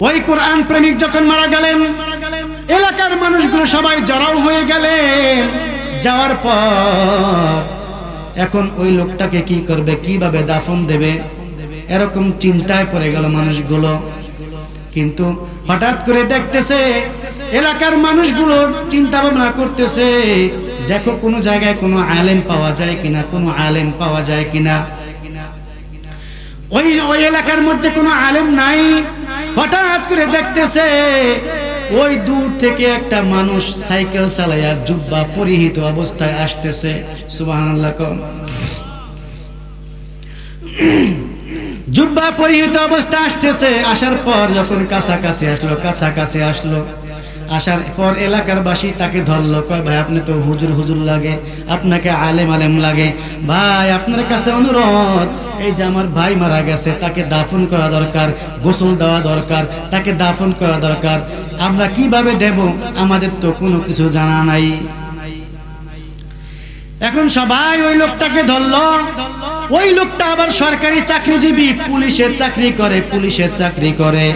ওই কোরআন প্রেমিক যখন মারা গেলেন, এলাকার মানুষগুলো সবাই জড়াও হয়ে গেলেন। যাওয়ার পর এখন ওই লোকটাকে কি করবে, কিভাবে দাফন দেবে, এরকম চিন্তায় পড়ে গেল মানুষগুলো। কিন্তু হঠাৎ করে দেখতেছে এলাকার মানুষগুলো চিন্তা ভাবনা করতেছে, দেখো কোনো জায়গায় কোনো আলেম পাওয়া যায় কিনা, কোনো আলেম পাওয়া যায় কিনা। ওই এলাকার মধ্যে কোনো আলেম নাই। হঠাৎ করে দেখতেছে ওই দূর থেকে একটা মানুষ সাইকেল চালায়া জুব্বা পরিহিত অবস্থায় আসতেছে। সুবহানাল্লাহ। জুব্বা পরিহিত অবস্থায় আসতেছে। আসার পর যখন কাছাকাছি আসলো, আসার পর এলাকার বাসী তাকে ধরলো। কয় ভাই আপনি তো হুজুর হুজুর লাগে, আপনাকে আলেম আলেম লাগে, ভাই আপনার কাছে অনুরোধ, এই যে আমার ভাই মারা গেছে, তাকে দাফন করা দরকার, গোসল দেওয়া দরকার, তাকে দাফন করা দরকার। আমরা কিভাবে দেব, আমাদের তো কোনো কিছু জানা নাই। এখন সবাই ওই লোকটাকে ধরলো। ওই লোকটা আবার সরকারি চাকরিজীবী, পুলিশের চাকরি করে।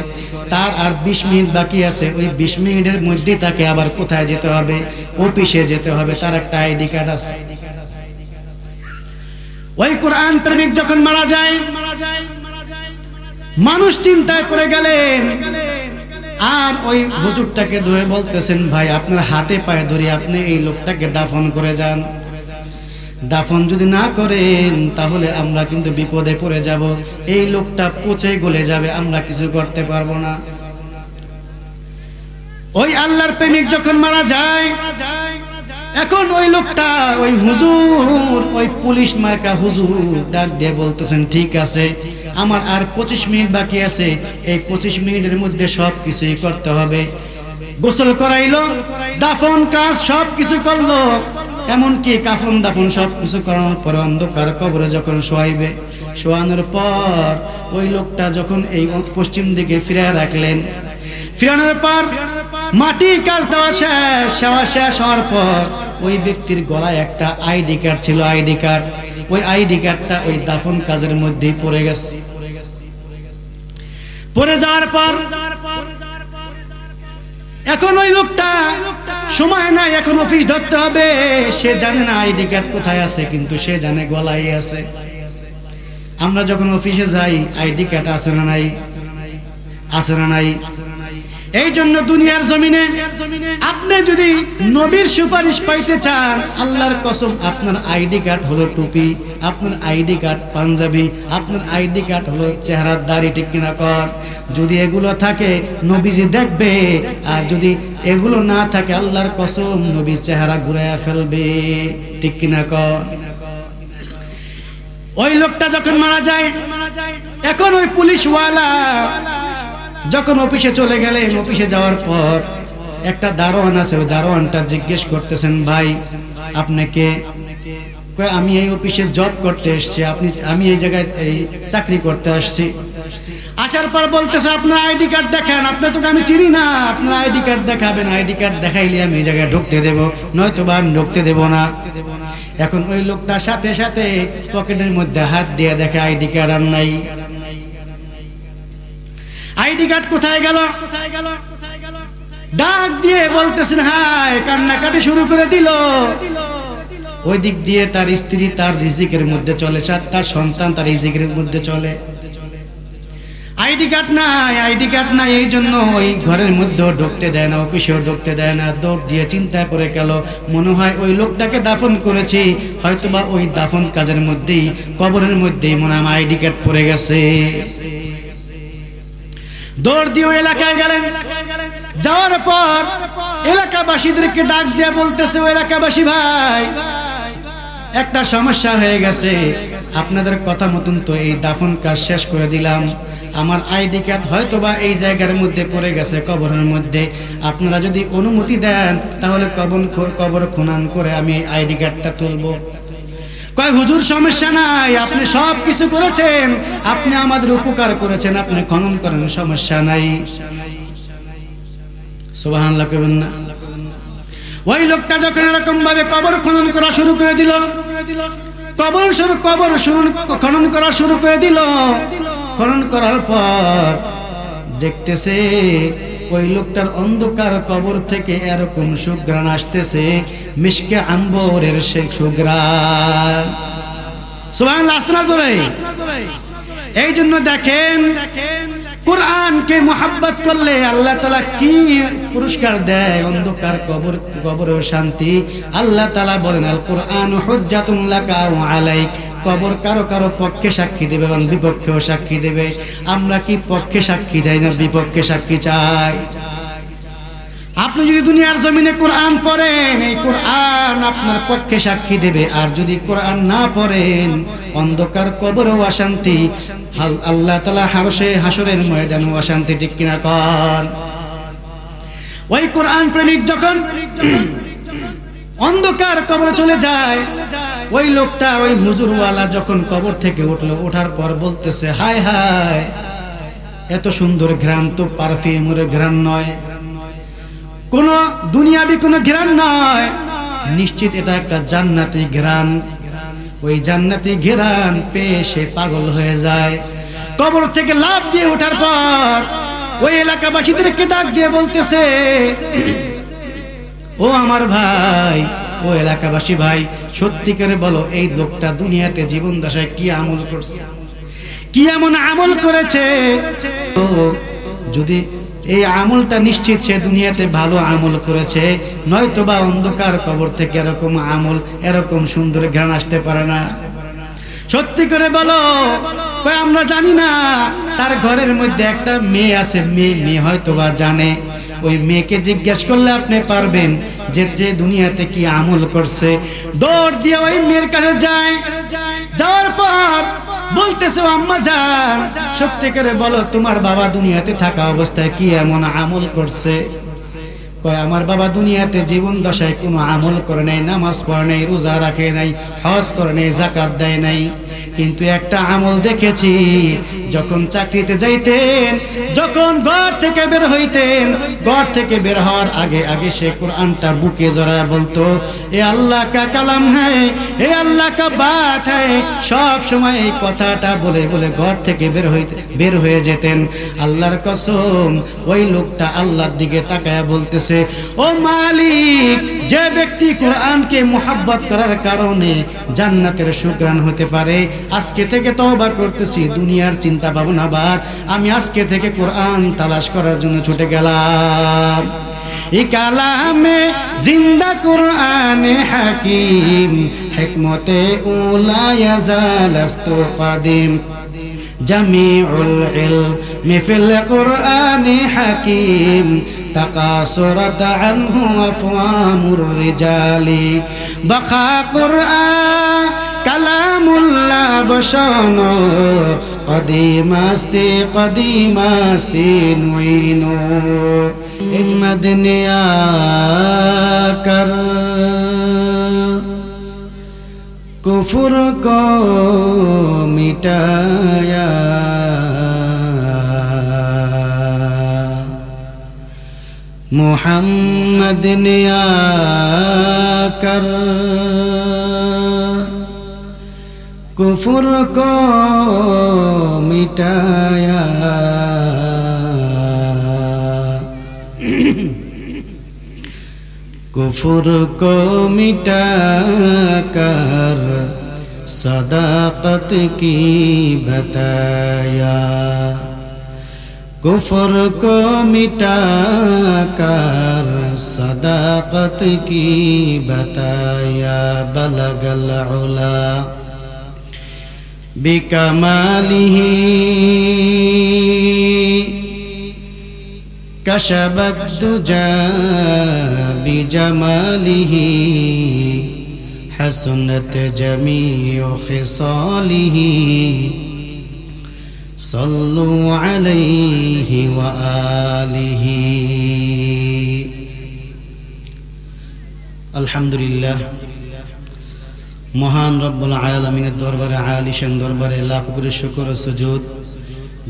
তার আর 20 মিনিট বাকি আছে। ওই 20 মিনিটের মধ্যে তাকে আবার কোথায় যেতে হবে, অফিসে যেতে হবে। তার একটা আইডি কার্ড আছে। ওই কোরআন প্রেমিক যখন মারা যায়, মানুষ চিন্তায় পড়ে গেলেন। আর ওই হুজুরটাকে ধরে বলতেছেন, ভাই আপনার হাতে পায়ে ধরে আপনি এই লোকটাকে দাফন করে যান। দাফন যদি না করেন তাহলে আমরা কিন্তু বিপদে পড়ে যাব। এই লোকটা পচে গলে যাবে, আমরা কিছু করতে পারবো না। ওই আল্লাহর প্রেমিক যখন মারা যায়, এখন ওই লোকটা, ওই হুজুর, ওই পুলিশ মার্কা হুজুর ডাক দিয়ে বলতেছেন, ঠিক আছে, আমার আর 25 মিনিট বাকি আছে। এই 25 মিনিটের মধ্যে সব কিছুই করতে হবে। গোসল করাইলো, দাফন কাজ সব কিছু করলো, এমনকি কাফন দাফন সব কিছু করানোর পর অন্ধকার কবরে যখন শোয়াইবে, শোয়ানোর পর ওই লোকটা যখন এই পশ্চিম দিকে ফিরিয়ে রাখলেন, ফিরানোর পর মাটি কাজ দেওয়া শেষ হওয়ার পর ওই ব্যক্তির গলায় একটা আইডি কার্ড ছিল, আইডি কার্ড। ওই আইডি কার্ডটা ওই দাফন কাজের মধ্যেই পড়ে গেছে। পড়ে যাওয়ার পর এখন ওই লোকটা সময় নাই, এখন অফিস ধরতে হবে। সে জানে না আইডি কার্ড কোথায় আছে, কিন্তু সে জানে গলায় আছে। আমরা যখন অফিসে যাই আইডি কার্ড আছে না নাই, আছে না নাই। এই জন্য দুনিয়ার জমিনে আপনি যদি নবীর সুপারিশ পাইতে চান, আল্লাহর কসম, আপনার আইডি কার্ড হলো টুপি, আপনার আইডি কার্ড পাঞ্জাবি, আপনার আইডি কার্ড হলো চেহারার দাড়ি, ঠিক কিনা কর। যদি এগুলো থাকে নবীজি দেখবে, আর যদি এগুলো না থাকে আল্লাহর কসম নবীর চেহারা ঘুরাইয়া ফেলবে, ঠিক কিনা কর। ওই লোকটা যখন মারা যায়, এখন ওই পুলিশওয়ালা যখন অফিসে চলে গেলেন, অফিসে যাওয়ার পর একটা দারোয়ান আছে, ওই দারোয়ানটা জিজ্ঞেস করতেছেন, ভাই আপনাকে? আমি এই অফিসে জব করতে এসেছি, আমি এই জায়গায় এই চাকরি করতে আসছি। আসার পর বলতেছে, আপনার আইডি কার্ড দেখান। আপনার তো আমি চিনি না, আপনার আইডি কার্ড দেখাবেন, আইডি কার্ড দেখাইলে আমি এই জায়গায় ঢুকতে দেবো, নয়তো বা আমি ঢুকতে দেবো না। এখন ওই লোকটা সাথে সাথে পকেটের মধ্যে হাত দিয়ে দেখে আইডি কার্ড আর নাই। আইডি কার্ড কোথায় গেল? ডাক দিয়ে বলতেছেন, হায়, কান্নাকাটি শুরু করে দিল। ওই দিক দিয়ে তার স্ত্রী তার রিজিকের মধ্যে চলে, তার সন্তান তার রিজিকের মধ্যে চলে। আইডি কার্ড নাই, এই জন্য ওই ঘরের মধ্যেও ঢুকতে দেয় না, অফিসেও ঢুকতে দেয় না। দৌড় দিয়ে চিন্তায় পড়ে গেল, মনে হয় ওই লোকটাকে দাফন করেছি, হয়তোবা ওই দাফন কাজের মধ্যেই, কবরের মধ্যেই মনে হয় আইডি কার্ড পড়ে গেছে। দৌড় দিয়ে এলাকায় গেলেন। যাওয়ার পর এলাকাবাসীদেরকে ডাক দিয়ে বলতেছে, ও এলাকাবাসী ভাই, একটা সমস্যা হয়ে গেছে। আপনাদের কথা মতন তো এই দাফন কাজ শেষ করে দিলাম, আমার আইডি কার্ড হয়তোবা এই জায়গার মধ্যে পড়ে গেছে, কবরের মধ্যে। আপনারা যদি অনুমতি দেন তাহলে কবর খনন করে আমি আইডি কার্ডটা তুলবো। কয়, হুজুর সমস্যা নাই, আপনি সব কিছু করেছেন, আপনি আমাদের উপকার করেছেন, আপনি খনন করেন, সমস্যা নাই। সুবহানাল্লাহ কইবেন না? ওই লোকটা যখন এরকম ভাবে কবর খনন করা শুরু করে দিল, খনন করা শুরু করে দিল। খনন করার পর দেখতেছে ওই লোকটার অন্ধকার কবর থেকে এরকম সুঘ্রাণ আসতেছে, মিশকে আম্বরের সে সুঘ্রাণ। সুবহানাল্লাহ, আসনা জোরে। এই জন্য দেখেন কুরআনকে মুহাব্বত করলে আল্লাহ তাআলা কি পুরস্কার দেয়, অন্ধকার কবরেও শান্তি। আল্লাহ তাআলা বলেন আল কুরআন হুজ্জাতুন লাকা ওয়া আলাইক, কবর কারো কারো পক্ষে সাক্ষী দেবে এবং বিপক্ষেও সাক্ষী দেবে। আমরা কি পক্ষে সাক্ষী দেই না বিপক্ষে সাক্ষী চাই? আপনি যদি দুনিয়ার জমিনে কোরআন পড়েন, এই কোরআন আপনার পক্ষে সাক্ষী দেবে। আর যদি কোরআন না পড়েন, অন্ধকার কবরেও অশান্তি, আল্লাহ তাআলা হাসরের ময়দানেও অশান্তি। ঠিক কিনা কন? ওই কোরআন প্রেমিক যখন অন্ধকার কবরে চলে যায়, ওই লোকটা, ওই হুজুরওয়ালা যখন কবর থেকে উঠলো, ওঠার পর বলতেছে হায় হায়, এত সুন্দর ঘ্রাণ তো পারফিউমের ঘ্রাণ নয়, কোন দুনিয়াবি কোন ঘ্রাণ নয়, নিশ্চিত এটা একটা জান্নাতি ঘ্রাণ। ওই জান্নাতি ঘ্রাণ পেয়ে সে পাগল হয়ে যায়। কবর থেকে লাফ দিয়ে ওঠার পর ওই এলাকাবাসীদেরকে ডাক দিয়ে বলতেছে, ও আমার ভাই, ও এলাকাবাসী ভাই, সত্যি করে বলো এই লোকটা দুনিয়াতে জীবন দশায় কি আমল করছে, কি এমন আমল করেছে? যদি এই আমলটা নিশ্চিত সে দুনিয়াতে ভালো আমল করেছে, নয়তো বা অন্ধকার কবর থেকে এরকম আমল, এরকম সুন্দর ঘ্রাণ আসতে পারে না। সত্যি করে বলো। আমরা জানি না। তার ঘরের মধ্যে একটা মেয়ে আছে, মেয়ে হয়তো বা জানে। ওই মেয়েকে জিজ্ঞেস করলে আপনি পারবেন যে যে দুনিয়াতে কি আমল করছে। দৌড় দিয়ে ওই মেয়ের কাছে যায়। যাওয়ার পর বলতেছে, আম্মা জান, সত্যি করে বলো তোমার বাবা দুনিয়াতে থাকা অবস্থায় কি এমন আমল করছে? কয়, আমার বাবা দুনিয়াতে জীবন দশায় কোনো আমল করে নাই, নামাজ পড়ে নাই, রোজা রাখে নাই, হজ করে নাই, যাকাত দেয় নাই, কিন্তু একটা আমল দেখেছি, যখন চাকরিতে যাইতেন, যখন ঘর থেকে বের হইতেন, ঘর থেকে বের হওয়ার আগে আগে সে কোরআনটা বুকে জড়ায় বলতো, এ আল্লাহ কা কালাম হ্যায়, এ আল্লাহ কা বাত হ্যায়। সব সময় এই কথাটা বলে বলে ঘর থেকে বের হয়ে যেতেন। আল্লাহর কসম, ওই লোকটা আল্লাহর দিকে তাকায়া বলতেছে, ও মালিক, যে ব্যক্তি কোরআনকে মুহাব্বত করার কারণে জান্নাতের সুঘ্রাণ হতে পারে, আজকে থেকে তওবা করতেছি, দুনিয়ার চিন্তা ভাবনা বাদ, আমি আজকে থেকে কোরআন তালাশ করার জন্য ছুটে গেলাম। এই কালামে জিন্দা কুরআনে হাকিম, হিকমতে উলা ইয়াজালাস্তু কাদিম, জামিউল ইলমি ফিল কুরআনি হাকিম, তাকাসুরাত আনহু আফওয়ামুর রিজালি, বাখা কুরআন কালামুল্লাহ বসান, কদিমাস্তি নুইনো, মদনে আকার কুফর को मिटाया, मोहम्मद ने आकर कुफर को मिटाया, कुफर को मिटाकर सदाकत की बताया, कुफर को मिटाकर सदाकत की बताया, बलगल उला बिकमालिही, कशबत दुजा बिजमालिही, हसनत जमीउ खिसालिही, सल्लु अलैहि व आलिहि। अल्हम्दुलिल्लाह, মহান রব্বুল আলামিনের দরবারে, আলিশান দরবারে লাখ কোটি শুকর ও সুজুদ,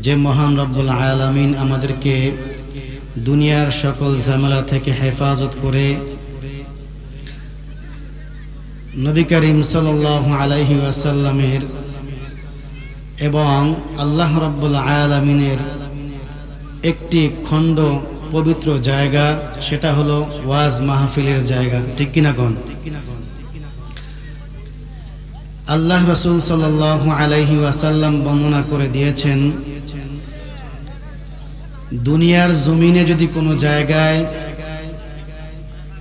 যে মহান রব্বুল আলামিন আমাদেরকে দুনিয়ার সকল ঝামেলা থেকে হেফাজত করে নবী করিম সাল্লাল্লাহু আলাইহি ওয়াসাল্লামের এবং আল্লাহ রাব্বুল আলামিনের একটি খণ্ড পবিত্র জায়গা, সেটা হলো ওয়াজ মাহফিলের জায়গা, ঠিক কিনা কোন? আল্লাহ রাসূল সাল্লাল্লাহু আলাইহি ওয়াসাল্লাম বর্ণনা করে দিয়েছেন, দুনিয়ার জমিনে যদি কোনো জায়গায়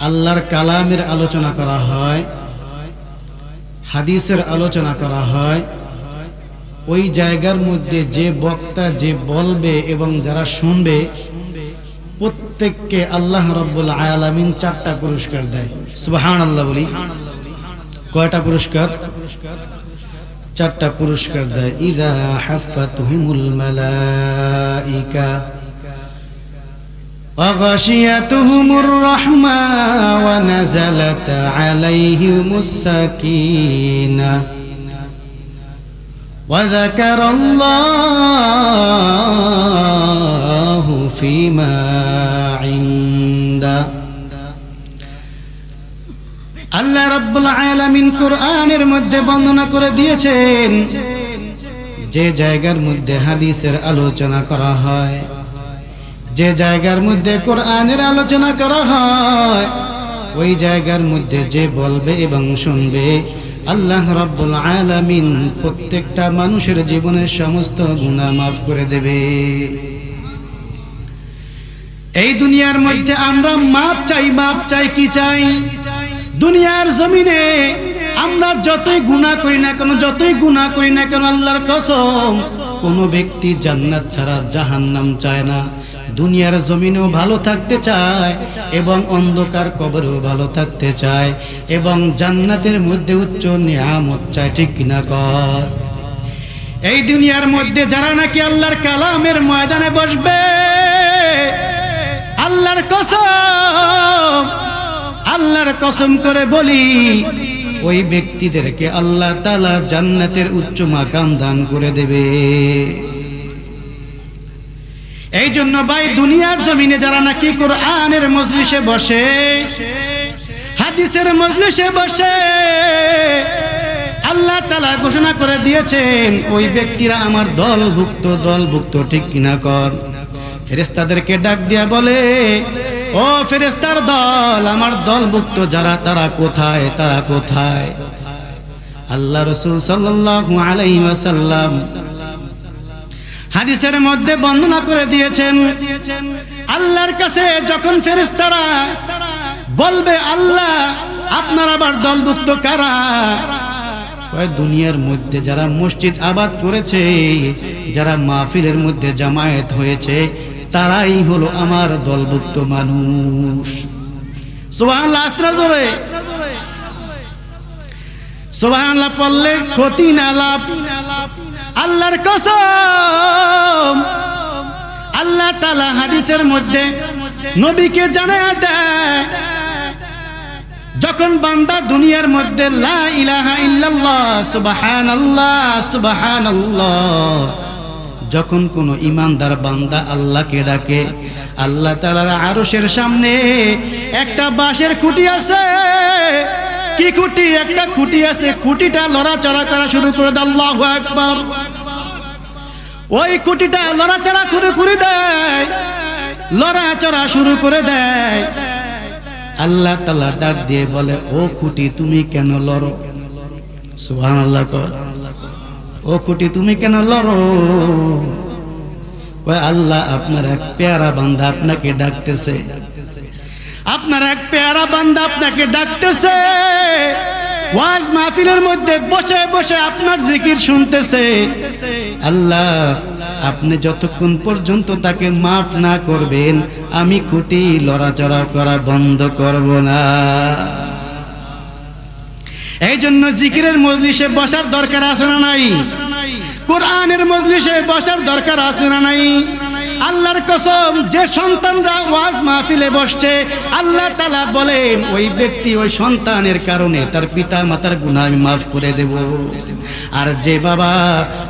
আল্লাহর কালামের আলোচনা করা হয়, হাদিসের আলোচনা করা হয়, ওই জায়গার মধ্যে যে বক্তা যে বলবে এবং যারা শুনবে প্রত্যেককে আল্লাহ রাব্বুল আলামিন 4টা পুরস্কার দেয়। সুবহানাল্লাহ বলি। কয়টা পুরস্কার? 4টা পুরস্কার দেয়। ইযা হাফাতহুমুল মালাইকা ওয়া গাশিয়াতুহুমুর রাহমা ওয়া নাযালাত আলাইহিমুস সাকিনাহ ওয়া যাকারাল্লাহু ফীমা ইনদা। আল্লাহ রাব্বুল আলামিন কোরআনের মধ্যে বর্ণনা করে দিয়েছেন, যে জায়গার মধ্যে হাদিসের আলোচনা করা হয়, যে জায়গার মধ্যে কোরআনের আলোচনা করা হয়, ওই জায়গার মধ্যে যে বলবে এবং শুনবে, আল্লাহ রাব্বুল আলামিন প্রত্যেকটা মানুষের জীবনের সমস্ত গুনাহ মাফ করে দেবে। এই দুনিয়ার মধ্যে আমরা মাপ চাই, কি চাই? দুনিয়ার জমিনে আমরা যতই গুনাহ করি না কেন, আল্লাহর কসম, কোনো ব্যক্তি জান্নাত ছাড়া জাহান্নাম চায় না। দুনিয়ার জমিনেও ভালো থাকতে চায় এবং অন্ধকার কবরেও ভালো থাকতে চায় এবং জান্নাতের মধ্যে উচ্চ নিয়ামত চায়, ঠিক কিনা কর? এই দুনিয়ার মধ্যে যারা নাকি আল্লাহর কালামের ময়দানে বসবে, আল্লাহর কসম করে বলি, ওই ব্যক্তিদেরকে আল্লাহ তাআলা জান্নাতের উচ্চ মাকাম দান করে দেবে। এই জন্য ভাই, দুনিয়ার জমিনে যারা নাকি কোরআনের মজলিসে বসে, হাদিসের মজলিসে বসে, আল্লাহ তাআলা ঘোষণা করে দিয়েছেন ওই ব্যক্তিরা আমার দলভুক্ত, ঠিক কিনা কর? ফেরেশতাদেরকে ডাক দিয়া বলে, ও ফেরেশতার দল, আমার দলভুক্ত যারা, তারা কোথায়? আল্লাহ রাসূল সাল্লাল্লাহু আলাইহি ওয়াসাল্লাম হাদিসের মধ্যে বর্ণনা করে দিয়েছেন, আল্লাহর কাছে যখন ফেরেশতারা বলবে, আল্লাহ আপনার আবার দলভুক্ত কারা? দুনিয়ার মধ্যে যারা মসজিদ আবাদ করেছে, যারা মাহফিলের মধ্যে জামায়াত হয়েছে, তারাই হলো আমার দলভুক্ত মানুষ। সুবহানাল্লাহ। জোরে সুবহানাল্লাহ পড়লে ক্ষতি না লাভ। আল্লাহর কসম, আল্লাহ তাআলা হাদিসের মধ্যে নবীকে জানায়া দেয়, যখন বান্দা দুনিয়ার মধ্যে লা ইলাহা ইল্লাল্লাহ সুবহানাল্লাহ, যখন কোন ইমানদার বান্দা আল্লাহকে ডাকে, আল্লাহ তাআলার আরশের সামনে একটা বাঁশের খুঁটি আছে। কি খুঁটি? একটা খুঁটি আছে। খুঁটিটা লড়াচড়া করা শুরু করে দেয়। আল্লাহু আকবার। ওই খুঁটিটা লড়াচড়া শুরু করে দেয়। আল্লাহ তাআলা ডাক দিয়ে বলে, ও খুঁটি তুমি কেন লড়ো? সুবহানাল্লাহ কর। ও খুঁটি তুমি কেন লড়ো? ওই আল্লাহ, আপনার এক পেয়ারা বান্দা আপনাকে ডাকতেছে, আপনার এক পেয়ারা বান্দা আপনাকে ডাকতেছে। ওয়াজ মাহফিলের মধ্যে বসে বসে আপনার জিকির শুনতেছে। আল্লাহ, আপনি যতক্ষণ পর্যন্ত তাকে মাফ না করবেন, আমি খুঁটি লড়াচড়া করা বন্ধ করব না। এই জন্য জিকিরের মজলিসে বসার দরকার আছে না নাই? কোরআনের মজলিসে বসার দরকার আছে না নাই? আল্লাহর কসম, যে সন্তানরা ওয়াজ মাহফিলে বসছে, আল্লাহ তাআলা বলেন ওই ব্যক্তি, ওই সন্তানের কারণে তার পিতা মাতার গুনাহ আমি মাফ করে দেব। আর যে বাবা,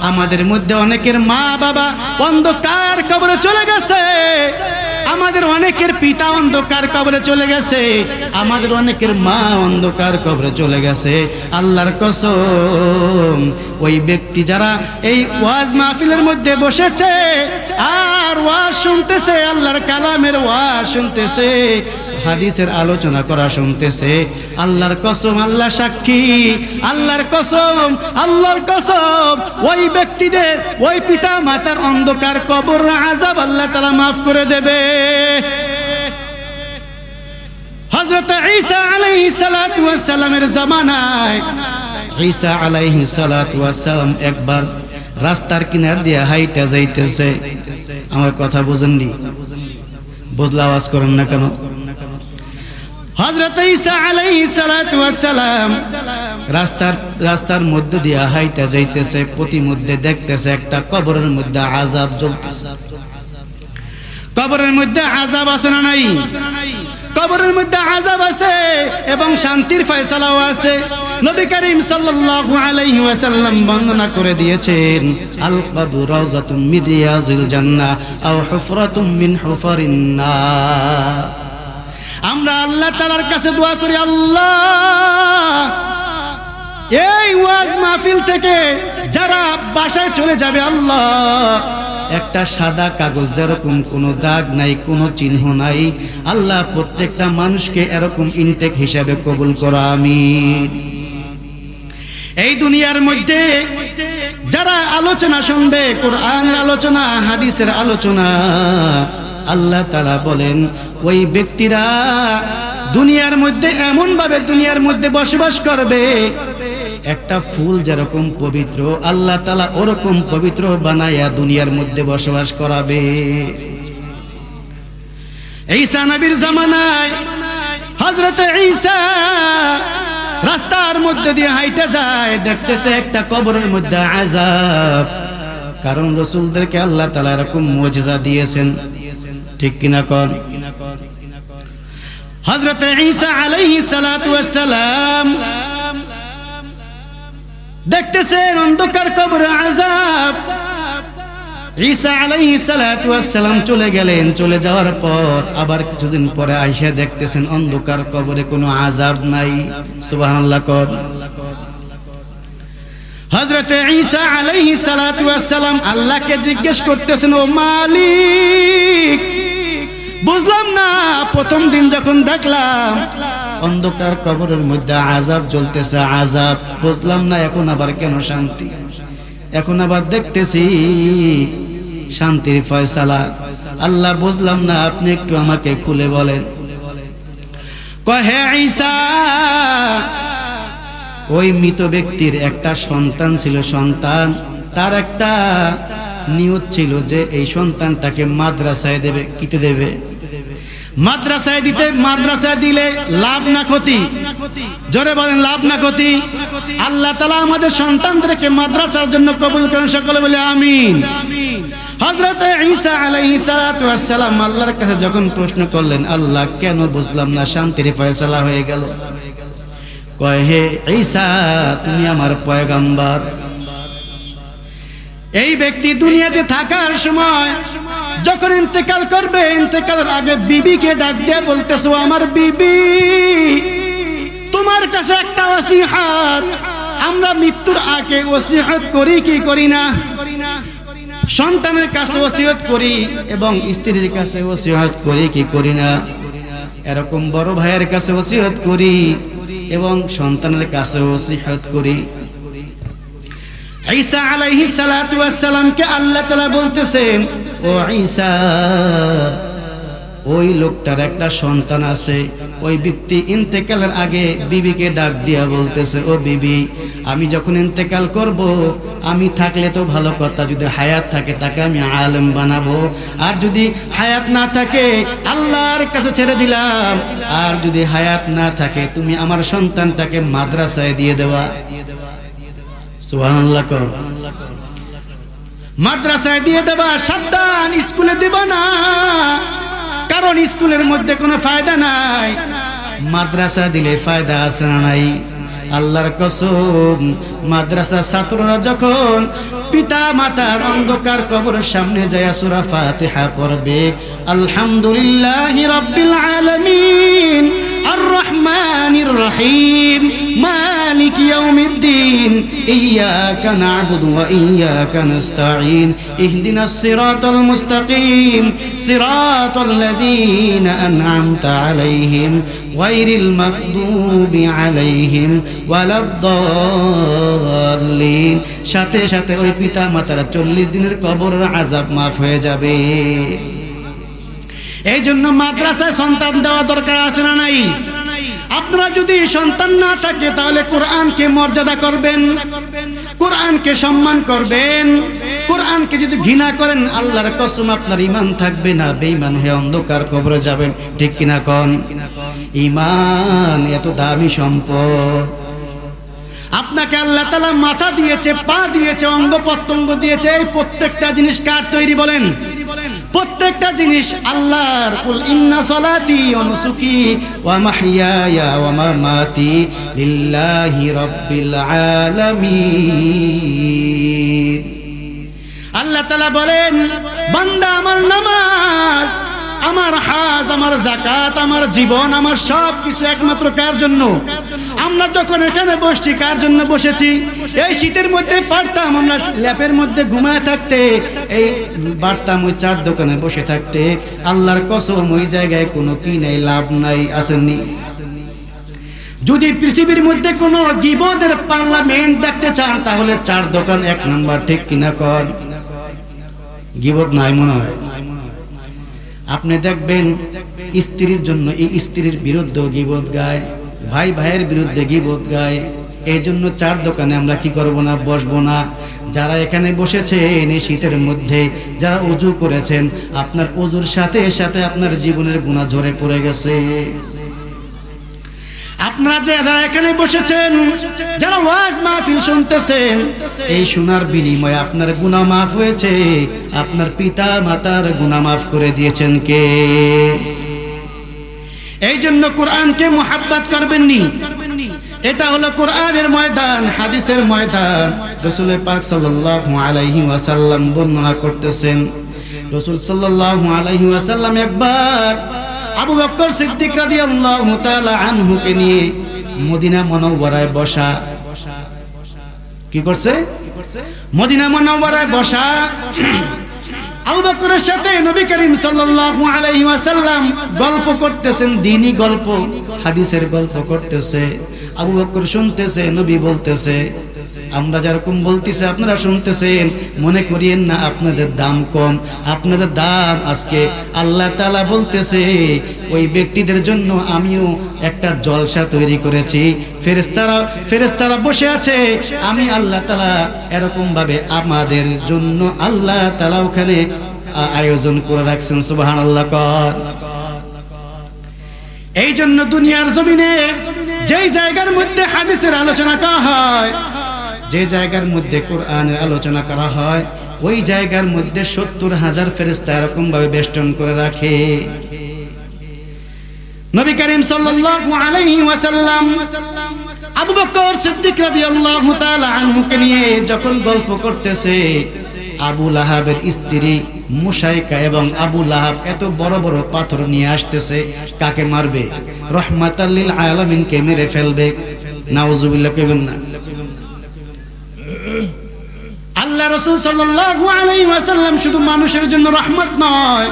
আমাদের মধ্যে অনেকের মা বাবা অন্ধকার কবরে চলে গেছে, আমাদের অনেকের পিতা অন্ধকার কবরে চলে গেছে, আমাদের অনেকের মা অন্ধকার কবরে চলে গেছে। আল্লাহর কসম, ওই ব্যক্তি যারা এই ওয়াজ মাহফিলের মধ্যে বসেছে আর ওয়াজ শুনতেছে, আল্লাহর কালামের ওয়াজ শুনতেছে, হাদিসের আলোচনা করা শুনতেছে, আল্লাহর কসম, আল্লাহ সাক্ষী, আল্লাহর কসম, আল্লাহর কসম, ওই ব্যক্তিদের, ওই পিতা মাতার অন্ধকার কবর আযাব আল্লাহ তাআলা মাফ করে দেবে। হযরত ঈসা আলাইহিস সালাতু ওয়াস সালামের জামানায় ঈসা আলাইহিস সালাতু ওয়াস সালাম একবার রাস্তার কিনার দিয়ে হাইটা যাইতেছে। আমার কথা বুঝেননি? বুঝলে আওয়াজ করেন না কেন? হযরত ঈসা আলাইহিস সালাতু ওয়াস সালাম রাস্তার মধ্যে দিয়ে হাইটা যাইতেছে, প্রতিমধ্যে দেখতেছে একটা কবরের মধ্যে আযাব জ্বলতেছে। কবরের মধ্যে আযাব আছে না নাই? কবরের মধ্যে আযাব আছে এবং শান্তির ফয়সালাও আছে। নবী করিম সাল্লাল্লাহু আলাইহি ওয়াসাল্লাম বর্ণনা করে দিয়েছেন, আল কবরু রাওযাতুম মিন রিয়াজিল জান্নাহ আও হুফরাতুম মিন হুফারিন নার। আমরা আল্লাহ তাআলার কাছে দোয়া করি, আল্লাহ এই ওয়াজ মাহফিল থেকে যারা বাসায় চলে যাবে, আল্লাহ একটা সাদা কাগজ যেরকম কোনো দাগ নাই, কোনো চিহ্ন নাই, আল্লাহ প্রত্যেকটা মানুষকে এরকম ইনটেক হিসাবে কবুল করো, আমিন। এই দুনিয়ার মধ্যে যারা আলোচনা শুনবে, কোরআনের আলোচনা, হাদিসের আলোচনা, আল্লাহ তাআলা বলেন ওই ব্যক্তিরা দুনিয়ার মধ্যে এমন ভাবে দুনিয়ার মধ্যে বসবাস করবে, একটা ফুল যেরকম পবিত্র, আল্লাহ তাআলা ওরকম পবিত্র বানায়া দুনিয়ার মধ্যে বসবাস করাবে। ঈসা নবীর জামানায় হযরত ঈসা রাস্তার মধ্যে দিয়ে হাইটা যায়, দেখতেছে একটা কবরের মধ্যে আযাব। কারণ রাসূলদেরকে আল্লাহ তাআলা এরকম মুজিজা দিয়েছেন, ঠিক কিনা কোন? হযরত ঈসা আলাইহিস সালাতু ওয়াস সালাম দেখতেছেন অন্ধকার কবরে আযাব। ঈসা আলাইহিস সালাতু ওয়াস সালাম চলে গেলেন, চলে যাওয়ার পর আবার কিছুদিন পরে আয়েশা দেখতেছেন অন্ধকার কবরে কোনো আযাব নাই। সুবহানাল্লাহ কোন? হযরত ঈসা আলাইহিস সালাতু ওয়াস সালাম আল্লাহকে জিজ্ঞেস করতেছেন, ও মালিক, বুঝলাম না, প্রথম দিন যখন দেখলাম অন্ধকার কবরের মধ্যে আযাব জ্বলতেছে, আযাব, বুঝলাম না এখন আবার কেন শান্তি, এখন আবার দেখতেছি শান্তির ফয়সালা, আল্লাহ বুঝলাম না, আপনি একটু আমাকে খুলে বলেন। কয়, হে ঈসা, ওই মৃত ব্যক্তির একটা সন্তান ছিল, সন্তান, তার একটা নিয়ত ছিল যে এই সন্তানটাকে মাদ্রাসায় দেবে। কিতে দেবে? মাদ্রাসায় দিতে। মাদ্রাসায় দিলে লাভ না ক্ষতি? জোরে বলেন, লাভ না ক্ষতি? আল্লাহ তাআলা আমাদের সন্তানদেরকে মাদ্রাসার জন্য কবুল করেন, সকলে বলে আমিন। হযরত ঈসা আলাইহিস সালাতু ওয়াস সালাম আল্লাহর কাছে যখন প্রশ্ন করলেন, আল্লাহ কেন বুঝলাম না, শান্তির ফয়সালা হয়ে গেল। কয়, হে ঈসা, তুমি আমার পয়গম্বর। এই ব্যক্তি দুনিয়াতে থাকার সময় যখন ইন্তেকাল করবে, ইন্তেকালের আগে বিবিকে ডাক দিয়ে বলতেছো, আমার বিবি, তোমার কাছে একটা ওসিয়ত, আমরা মৃত্যুর আগে ওসিয়ত করি কি করি না? সন্তানের কাছে ওসিয়ত করি এবং স্ত্রীর কাছে ওসিয়ত করি কি করি না? এরকম বড় ভাইয়ের কাছে ওসিয়ত করি এবং সন্তানের কাছে ওসিয়ত করি। ঈসা আলাইহিস সালাতু ওয়াস সালামকে আল্লাহ তাআলা বলতেছেন, ও ঈসা, ওই লোকটার একটা সন্তান আছে, ওই ব্যক্তি ইন্তেকালের আগে বিবিকে ডাক দিয়া বলতেছে, ও বিবি, আমি যখন ইন্তেকাল করব, আমি থাকলে তো ভালো কথা, যদি হায়াত থাকে তাকে আমি আলেম বানাবো, আর যদি হায়াত না থাকে আল্লাহর কাছে ছেড়ে দিলাম, আর যদি হায়াত না থাকে তুমি আমার সন্তানটাকে মাদ্রাসায় দিয়ে দেওয়া। সুবহানাল্লাহ। মাদ্রাসায় দিয়ে দেবা, সাবধান, স্কুলে দিবা না, কারণ স্কুলের মধ্যে কোনো ফায়দা নাই, মাদ্রাসা দিলে ফায়দা আছে না নাই? আল্লাহর কসম, মাদ্রাসা ছাত্ররা যখন পিতা মাতার অন্ধকার কবরের সামনে যায় সূরা ফাতিহা পড়বে, আলহামদুলিল্লাহি রাব্বিল আলামিন আর রহমানির রহিম মালিক ইয়াউমিদ্দিন ইয়াকা না'বুদু ওয়া ইয়াকা নাস্তাঈন ইহদিনাস সিরাতাল মুস্তাকিম সিরাতাল লাযীনা আন'আমতা আলাইহিম গায়রিল মাগদুবি আলাইহিম ওয়ালাদ-দাল্লিন। সাথে সাথে ওই পিতা মাতার 40 দিনের কবরের আযাব মাফ হয়ে যাবে। এই জন্য মাদ্রাসায় সন্তান দেওয়া দরকার আছে না নাই? আপনারা যদি সন্তান না থাকে তাহলে কোরআনকে মর্যাদা করবেন, কোরআনকে সম্মান করবেন। কোরআনকে যদি ঘৃণা করেন আল্লাহর কসম আপনার ঈমান থাকবে না, বেঈমান হয়ে অন্ধকার কবরে যাবেন। ঠিক কিনা কোন? ঈমান এত দামি সম্পদ। আপনাকে আল্লাহ তাআলা মাথা দিয়েছে, পা দিয়েছে, অঙ্গ প্রত্যঙ্গ দিয়েছে। এই প্রত্যেকটা জিনিস কার তৈরি বলেন? প্রত্যেকটা জিনিস আল্লাহর। কুল ইন্না সলাতি ওয়া নুসুকি ওয়া মাহইয়ায়া ওয়া মামাতি লিল্লাহি রাব্বিল আলামিন। আল্লাহ তাআলা বলেন, বান্দা আমার নামাজ, আমার হাজ, আমার যাকাত, আমার জীবন, আমার সব কিছু একমাত্র কার জন্য? আমরা যখন এখানে বসছি কার জন্য বসেছি? এই শীতের মধ্যে পারতাম আমরা ল্যাপের মধ্যে ঘুমায় থাকতে, এই পারতাম ওই চার দোকানে বসে থাকতে। আল্লাহর কসম ওই জায়গায় কোনো কি নেই, লাভ নাই, আসেননি। যদি পৃথিবীর মধ্যে কোনো গীবতের পার্লামেন্ট দেখতে চান তাহলে চার দোকান এক নাম্বার। ঠিক কিনা কর? গীবত নাই মনে হয়। আপনি দেখবেন স্ত্রীর জন্য এই স্ত্রীর বিরুদ্ধে গীবত গায়, ভাই ভাইয়ের বিরুদ্ধে গীবত গায়। এই জন্য চার দোকানে আমরা কি করব না, বসবো না। যারা এখানে বসেছেন এই শীতের মধ্যে, যারা ওযু করেছেন, আপনার ওযুর সাথে সাথে আপনার জীবনের গুনাহ ঝরে পড়ে গেছে। আপনারা যারা এখানে বসেছেন, যারা ওয়াজ মাহফিল শুনতেছেন, এই শোনার বিনিময়ে আপনার গুনাহ মাফ হয়েছে। আপনার পিতা মাতার গুনাহ মাফ করে দিয়েছেন কে? এই জন্য কোরআনকে মুহাব্বত করবেননি। এটা হলো কোরআনের ময়দান, হাদিসের ময়দান। রাসূল পাক সাল্লাল্লাহু আলাইহি ওয়াসাল্লাম বর্ণনা করতেছেন, রাসূল সাল্লাল্লাহু আলাইহি ওয়াসাল্লাম একবার আবু বকর সিদ্দিক রাদিয়াল্লাহু তাআলা আনহুকে নিয়ে মদিনা মুনাওয়ারায় বসা। কি করছে? মদিনা মুনাওয়ারায় বসা। আবু বকরের সাথে নবী করিম সাল্লাল্লাহু আলাইহি ওয়াসাল্লাম গল্প করতেছেন, দ্বীনি গল্প, হাদিসের গল্প করতেছে। আবু বকর শুনতেছে, নবী বলতেছে। আমরা যেরকম বলতেছি আপনারা শুনতেছেন, মনে করিয়েন না আপনাদের দাম কম। আপনাদের দাম আজকে আল্লাহ তাআলা বলতেছে ওই ব্যক্তিদের জন্য আমিও একটা জলসা তৈরি করেছি। ফেরেশতারা বসে আছে, আমি আল্লাহ তাআলা এরকম ভাবে আমাদের জন্য আল্লাহ তাআলা ওখানে আয়োজন করে রাখছেন। সুবহানাল্লাহ। এই জন্য দুনিয়ার জমিনে যেই জায়গার মধ্যে হাদিসের আলোচনা করা হয়, যে জায়গার মধ্যে কোরআনের আলোচনা করা হয়, ওই জায়গার মধ্যে 70,000 ফেরেশতা এরকম ভাবে বেষ্টন করে রাখে। নবী করিম সাল্লাল্লাহু আলাইহি ওয়াসাল্লাম আবু বকর সিদ্দিক রাদিয়াল্লাহু তাআলা আনহুকে নিয়ে যখন গল্প করতেছে, আবু লাহাবের স্ত্রী মুশাইকা এবং আবু লাহাব এত বড় বড় পাথর নিয়ে আসতেছে। কাকে মারবে? রাহমাতাল লিল আলামিনকে মেরে ফেলবে। নাউজুবিল্লাহ কইবেন না। আল্লাহ রাসূল সাল্লাল্লাহু আলাইহি ওয়াসাল্লাম শুধু মানুষের জন্য রহমত নয়,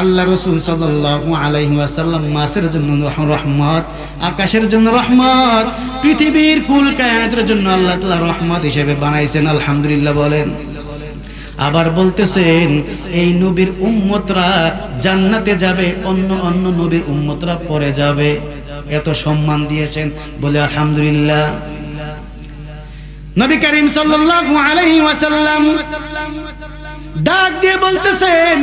আল্লাহ রাসূল সাল্লাল্লাহু আলাইহি ওয়াসাল্লাম মাছের জন্য রহমত, আকাশের জন্য রহমত, পৃথিবীর কুল কায়নাতের জন্য আল্লাহ তাআলা রহমত হিসেবে বানাইছেন। আলহামদুলিল্লাহ বলেন। আবার বলতেছেন এই নবীর উম্মতরা জান্নাতে যাবে, অন্য অন্য নবীর উম্মতরা পরে যাবে। এত সম্মান দিয়েছেন, বলে আলহামদুলিল্লাহ। নবী করিম সাল্লাল্লাহু আলাইহি ওয়াসাল্লাম ডাক দিয়ে বলতেছেন,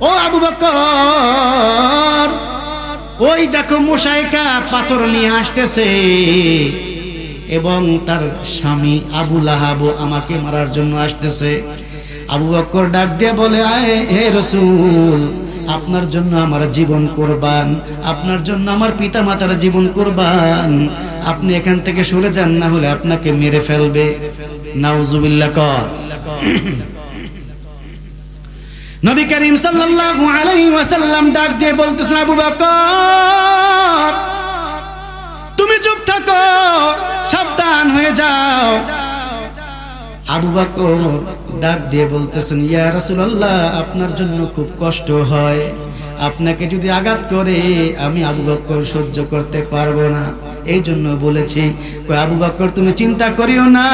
ও আবু বকর, ওই দেখো মুশাইকা পাথর নিয়ে আসতেছে এবং তার স্বামী আবু লাহাব আমাকে মারার জন্য আসতেছে। আবু বকর ডাক দিয়ে বলে, হে রাসূল, আপনার জন্য আমার জীবন কুরবান, আপনার জন্য আমার পিতা মাতার জীবন কুরবান। আপনি এখান থেকে সরে যান, না হলে আপনাকে মেরে ফেলবে। নাউজুবিল্লাহ কর। নবী করিম সাল্লাল্লাহু আলাইহি ওয়াসাল্লাম ডাক দিয়ে বলতেছেন, আবু বকর তুমি চুপ থাকো, সাবধান হয়ে যাও। আবু বকর ডাক দিয়ে বলতেছেন, ইয়া রাসূলুল্লাহ আপনার জন্য খুব কষ্ট হয়, আপনাকে যদি আঘাত করে আমি আবু বকর সহ্য করতে পারবো না, এই জন্য বলেছি। আবু বকর তুমি চিন্তা করিও না,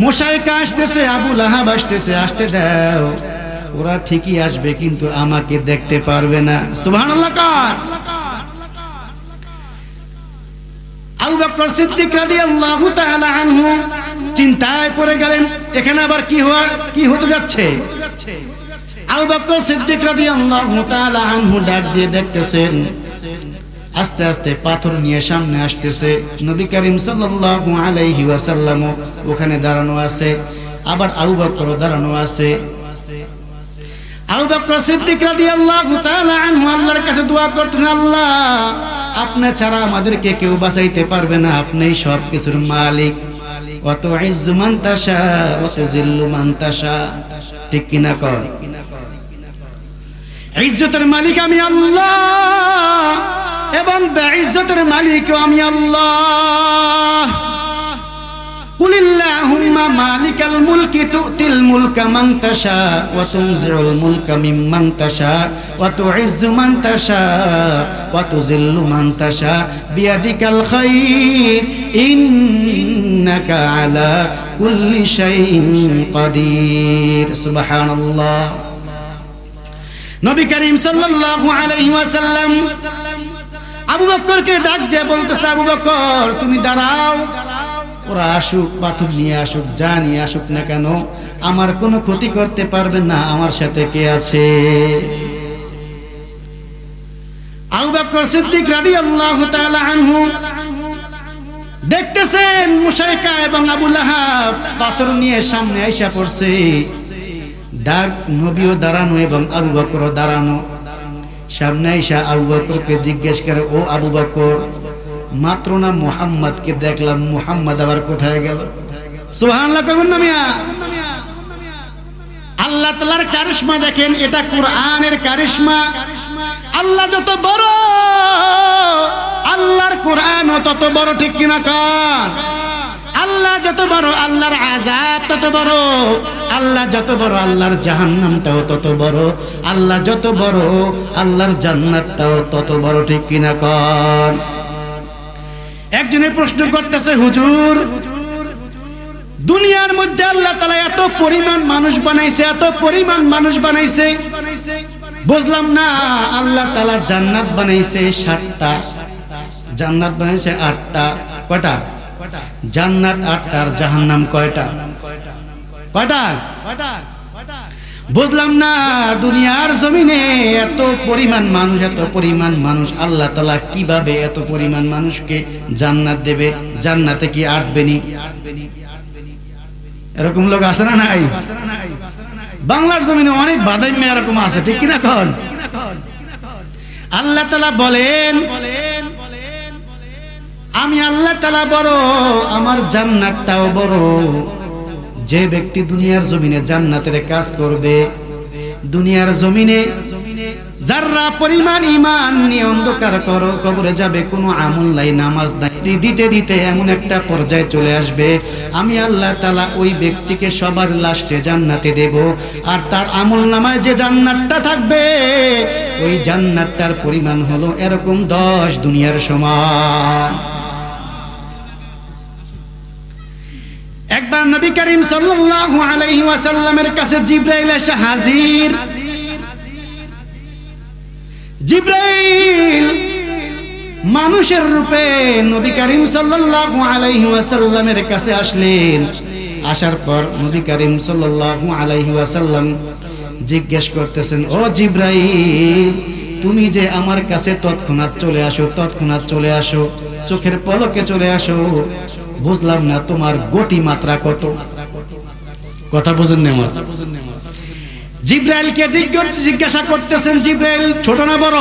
মুশরিক আসতেছে, আবু লাহাব আসতেছে, আসতে দাও, ওরা ঠিকই আসবে কিন্তু আমাকে দেখতে পারবে না। সুবহানাল্লাহ কার। আবু বকর সিদ্দিক রাদিয়াল্লাহু তাআলা আনহু চিন্তায় পড়ে গেলেন, এখানে আবার কি হতে যাচ্ছে। আবু বকর সিদ্দিক রাদিয়াল্লাহু তাআলা আনহু ডাক দিয়ে দেখতেছেন, আস্তে আস্তে পাথর নিয়ে সামনে আসতেছে। নবী করিম সাল্লাল্লাহু আলাইহি ওয়াসাল্লাম ওখানে দাঁড়ানো আছে, আবার আবু বকরও দাঁড়ানো আছে। আবু বকর সিদ্দিক রাদিয়াল্লাহু তাআলা আনহু আল্লাহর কাছে দোয়া করতেছেন, আল্লাহ আপনি ছাড়া আমাদেরকে কেউ বাঁচাইতে পারবে না, আপনিই সব কিছুর মালিক। ওয়া তুইজ্জু মান তাশা ওয়া তুযিল্লু মান তাশা, ঠিক কিনা কর। ইজ্জতের মালিক আমি আল্লাহ এবং বেইজ্জতের মালিকও আমি আল্লাহ। কুলিল্লাহুম্মা মালিকাল মুলকি তুতিল মুলকা মান তাশা ওয়া তুনজিউল মুলকা মিম্মান তাশা ওয়া তুইজ্জু মান তাশা ওয়া তুযিল্লু মান তাশা বিয়াদিকাল খায়র ইন্নাকা আলা কুল্লি শাইইন কাদির। সুবহানাল্লাহ। নবী করিম সাল্লাল্লাহু আলাইহি ওয়াসাল্লাম আবু বকরকে ডাক দিয়ে বলতেছে, আবু বকর তুমি দাঁড়াও, ওরা আসুক, পাথর নিয়ে আসুক, যা নিয়ে আসুক না কেন আমার কোনো ক্ষতি করতে পারবে না, আমার সাথে কে আছে। আবু বকর সিদ্দিক রাদিয়াল্লাহু তাআলা আনহু দেখতেছেন মুশরিকা এবং আবু লাহাব পাথর নিয়ে সামনে আইসা পড়ছে। ডাক নবীও দাঁড়ানো এবং আবু বকরও দাঁড়ানো। সামনে আইসা আবু বকরকে জিজ্ঞেস করে, ও আবু বকর মাত্র না মুহাম্মদকে দেখলাম, মুহাম্মদ আবার কোথায় গেল? সুবহানাল্লাহ কইবেন না মিয়া। আল্লাহ তাআলার কারিশমা দেখেন, এটা কোরআনের কারিশমা। আল্লাহ যত বড়, আল্লাহর কোরআনও তত বড়, ঠিক কিনা কর। আল্লাহ যত বড়, আল্লাহর আযাব তত বড়। আল্লাহ যত বড়, আল্লাহর জাহান্নামটাও তত বড়। আল্লাহ যত বড়, আল্লাহর জান্নাতটাও তত বড়, ঠিক কিনা কর। একজনে প্রশ্ন করতেছে, হুজুর দুনিয়ার মধ্যে আল্লাহ তাআলা এত পরিমাণ মানুষ বানাইছে, এত পরিমাণ মানুষ বানাইছে, বুঝলাম না আল্লাহ তাআলা জান্নাত বানাইছে ৭টা, জান্নাত বানাইছে ৮টা, কয়টা? জান্নাত ৮টা আর জাহান্নাম কয়টা? কয়টা? বুঝলাম না দুনিয়ার জমিনে এত পরিমাণ মানুষ, এত পরিমাণ মানুষ আল্লাহ তাআলা কিভাবে এত পরিমাণ মানুষকে জান্নাত দেবে? জান্নাতে কি আটবেনি? এরকম লোক আছে না নাই? বাংলার জমিনে অনেক বাদাইম্য এরকম আছে, ঠিক কিনা কন? আল্লাহ তাআলা বলেন, আমি আল্লাহ তাআলা বড়, আমার জান্নাতটাও বড়। যে ব্যক্তি দুনিয়ার জমিনে জান্নাতের কাজ করবে, দুনিয়ার জমিনে যারা পরিমাণ ঈমান নিয়ে অন্ধকার কবরে যাবে, কোনো আমল নাই, নামাজ নাই, দিতে দিতে এমন একটা পর্যায়ে চলে আসবে, আমি আল্লাহ তাআলা ওই ব্যক্তিকে সবার লাস্টে জান্নাতে দেব। আর তার আমল নামায় যে জান্নাতটা থাকবে, ওই জান্নাতটার পরিমাণ হলো এরকম 10 দুনিয়ার সমান। একবার নবী করিম সাল্লাল্লাহু আলাইহি ওয়াসাল্লামের কাছে জিবরাইল এসে হাজির। জিবরাইল মানুষের রূপে নবী করিম সাল্লাল্লাহু আলাইহি ওয়াসাল্লামের কাছে আসলেন। আসার পর নবী করিম সাল্লাল্লাহু আলাইহি ওয়াসাল্লাম জিজ্ঞেস করতেছেন, ও জিবরাইল তুমি যে আমার কাছে তৎক্ষণাৎ চলে আসো, তৎক্ষণাৎ চলে আসো, চোখের পলকে চলে আসো, বুঝলাম না তোমার গতি মাত্রা কত? কথা বুঝুন না? জিবরাইলকে জিজ্ঞাসা করতেছেন, জিবরাইল ছোট না বড়?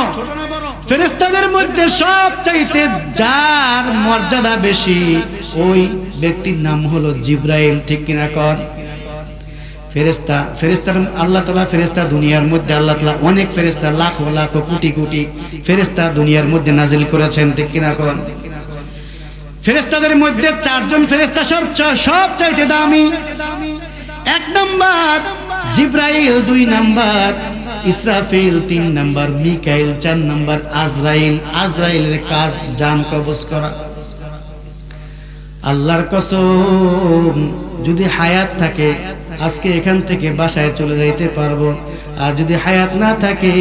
ফেরেশতাদের মধ্যে সবচাইতে যার মর্যাদা বেশি ওই ব্যক্তির নাম হলো জিব্রাইল, ঠিক কিনা কর? ফেরেশতার আল্লাহ তাআলা ফেরেশতা দুনিয়ার মধ্যে আল্লাহ তাআলা অনেক ফেরেশতা লাখ লাখ কোটি কোটি ফেরেশতা দুনিয়ার মধ্যে নাজিল করেছেন, ঠিক কিনা কর? ফেরেশতাদের মধ্যে 4 জন ফেরেশতা সব চাইতে দামি। 1 নাম্বার জিব্রাইল, 2 number Israfil, 3 number Mikail, 4 number আজরাইল। আজরাইলের কাজ জান কবজ করা। আল্লাহর কসম, যদি হায়াত থাকে আজকে এখান থেকে বাসায় চলে যাইতে পারবো, আর যদি হায়াত না থাকে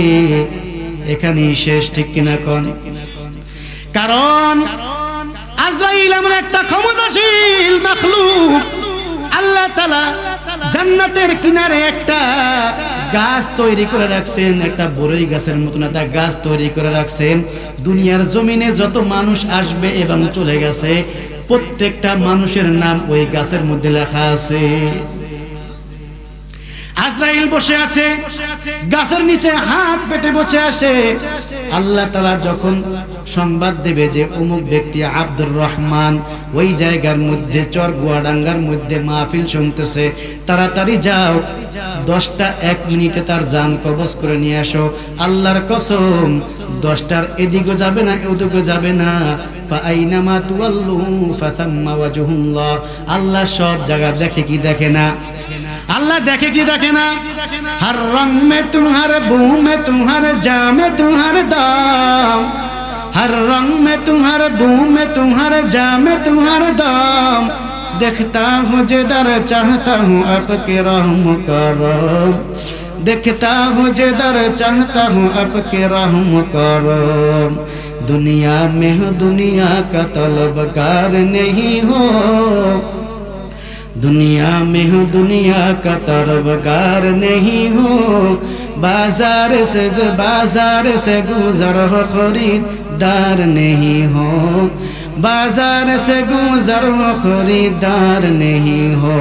এখানেই শেষ, ঠিক কিনা কোন? কারণ আজরাইল এমন একটা ক্ষমতাশীল মাখলুক, আল্লাহ তাআলা জান্নাতের কিনারে একটা গাছ তৈরি করে রাখছেন, একটা বড়ই গাছের মতন একটা গাছ তৈরি করে রাখছেন। দুনিয়ার জমিনে যত মানুষ আসবে এবং চলে গেছে প্রত্যেকটা মানুষের নাম ওই গাছের মধ্যে লেখা আছে। আজরাইল বসে আছে গাছের নিচে, হাত পেতে বসে আসে। আল্লাহ তাআলা যখন সংবাদ দেবে যে অমুক ব্যক্তি আব্দুর রহমান ওই জায়গার মধ্যে চরগুয়াডাঙ্গার মধ্যে মাহফিল শুনতেছে, তাড়াতাড়ি যাও, 10টা 1 মিনিটে তার জান কবজ করে নিয়ে আসো। আল্লাহর কসম, 10টার এদিকে যাবে না ওদিকে যাবে না। ফাআইনামা তুওয়াল্লু ফাসাম্মা ওয়াজহুল্লাহ। আল্লাহ সব জায়গা দেখে কি দেখে না? আল্লাহ দেখে কি দেখে না? হর রং মে তুমহার বু মে তুমহার জা মে তুমহার দাম, हर रंग में तुम्हारे बू में तुम्हारे जा में तुम्हारे दाम, देखता हूँ जिधर चाहता हूँ आपके रहम करम, देखता हूँ जिधर चाहता हूँ आपके रहम करम। दुनिया में हो दुनिया का तलबगार नहीं हो, दुनिया में हो दुनिया का तलबगार नहीं हो, बाजार से गुजर हो खरीदार नहीं हो, बाजार से गुजर हो खरीदार नहीं हो।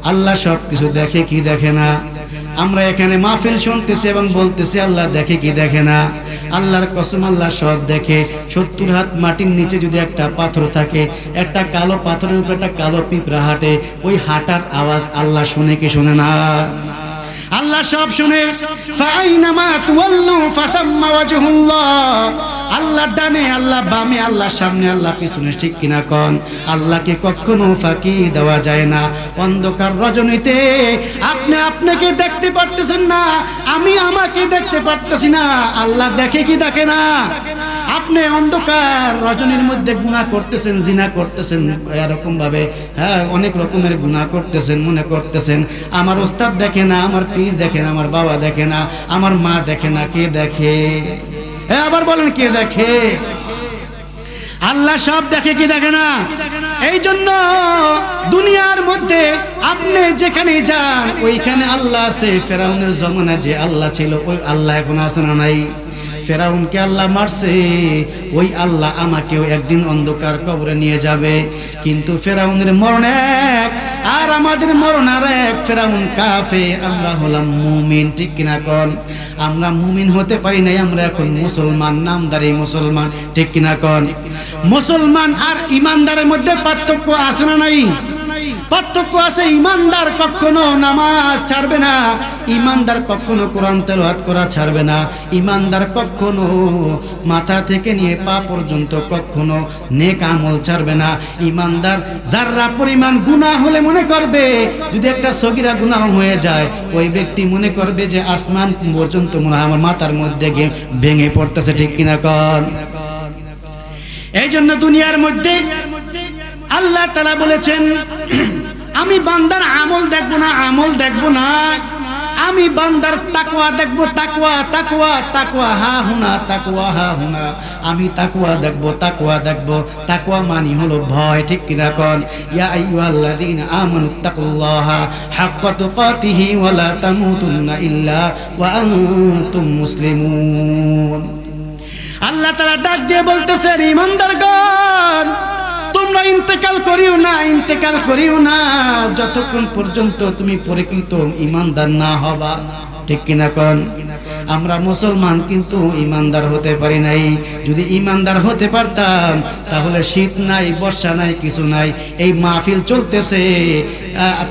আল্লাহ সব কিছু দেখে কি দেখে না? আমরা এখানে মাহফিল শুনতেছি এবং বলতেছি আল্লাহ দেখে কি দেখে না? আল্লাহর কসম, আল্লাহ সব দেখে। 70 হাত মাটির নিচে যদি একটা পাথর থাকে, একটা কালো পাথরের উপর একটা কালো পিঁপড়া হাঁটে, ওই হাঁটার আওয়াজ আল্লাহ শুনে কি শুনে না? আল্লাহ সব শুনে। ফাআইনামা তুওয়াল্লু ফাসাম্মা ওয়াজহুল্লাহ। আল্লাহ ডানে, আল্লাহ বামে, আল্লাহ সামনে, আল্লাহ পিছনে, ঠিক কিনা কোন? আল্লাহকে কখনো ফাঁকি দেওয়া যায় না। অন্ধকার রজনীতে আপনি আপনাকে দেখতে পারতেছেন না, আমি আমাকে দেখতে পারতেছি না। আল্লাহ দেখে কি দেখে না? আপনি অন্ধকার রজনীর মধ্যে গুনাহ করতেছেন, জিনা করতেছেন, এরকম ভাবে অনেক রকমের গুনাহ করতেছেন, মনে করতেছেন আমার ওস্তাদ দেখে না, আমার পীর দেখে না, আমার বাবা দেখে না, আমার মা দেখে না। কে দেখে? আবার বলেন কে দেখে? আল্লাহ সব দেখে কি দেখে না? এই জন্য দুনিয়ার মধ্যে আপনি যেখানে যান ওইখানে আল্লাহ আছে। ফেরাউনের জমানা যে আল্লাহ ছিল ওই আল্লাহ এখন আছে না নাই? ফেরাউনকে আল্লাহ মারছে, ওই আল্লাহ আমাকেও একদিন অন্ধকার কবরে নিয়ে যাবে। কিন্তু ফেরাউনের মরণ এক আর আমাদের মরণ আর এক। ফেরাউন কাফের, আমরা হলাম মুমিন, ঠিক কিনা কোন? আমরা মুমিন হতে পারি নাই, আমরা এখন মুসলমান, নামদারি মুসলমান, ঠিক কিনা কোন? মুসলমান আর ইমানদারের মধ্যে পার্থক্য আছে না নাই? পার্থক্য আছে। ইমানদার কখনো নামাজ ছাড়বে না, ইমানদার কখনো কোরআন তেলাওয়াত করা ছাড়বে না, ইমানদার কখনো মাথা থেকে নিয়ে পা পর্যন্ত কখনো নেক আমল ছাড়বে না। ইমানদার যারা পরিমাণ গুনাহ হলে মনে করবে, যদি একটা সগীরা গুনাহ হয়ে যায়, ওই ব্যক্তি মনে করবে যে আসমান পর্যন্ত মনে হয় আমার মাথার মধ্যে ভেঙে পড়তেছে, ঠিক কিনা কোন? এই জন্য দুনিয়ার মধ্যে আল্লাহ তাআলা বলেছেন, আমি বান্দার আমল দেখবো না, আমল দেখবো না, আমি বান্দার তাকওয়া দেখবো। তাকওয়া তাকওয়া তাকওয়া হা হুনা, তাকওয়া হা হুনা। আমি তাকওয়া দেখবো, তাকওয়া দেখবো। তাকওয়া মানে হলো ভয়, ঠিক কিনা কোন? ইয়া আইয়ুহাল্লাযীনা আমানুত্তাকুল্লাহা হাক্কা তুকাতিহি ওয়া লা তামুতুন্না ইল্লা ওয়া আনতুম মুসলিমুন। আল্লাহ তাআলা ডাক দিয়ে বলতেছেন, ঈমানদারগণ তোমরা ইন্তেকাল করিও না, ইন্তেকাল করিও না যতক্ষণ পর্যন্ত তুমি প্রকৃত ঈমানদার না হবা। ঠিক কিনা কোন? আমরা মুসলমান কিন্তু ইমানদার হতে পারি নাই। যদি ইমানদার হতে পারতাম তাহলে শীত নাই, বর্ষা নাই, কিছু নাই, এই মাহফিল চলতেছে,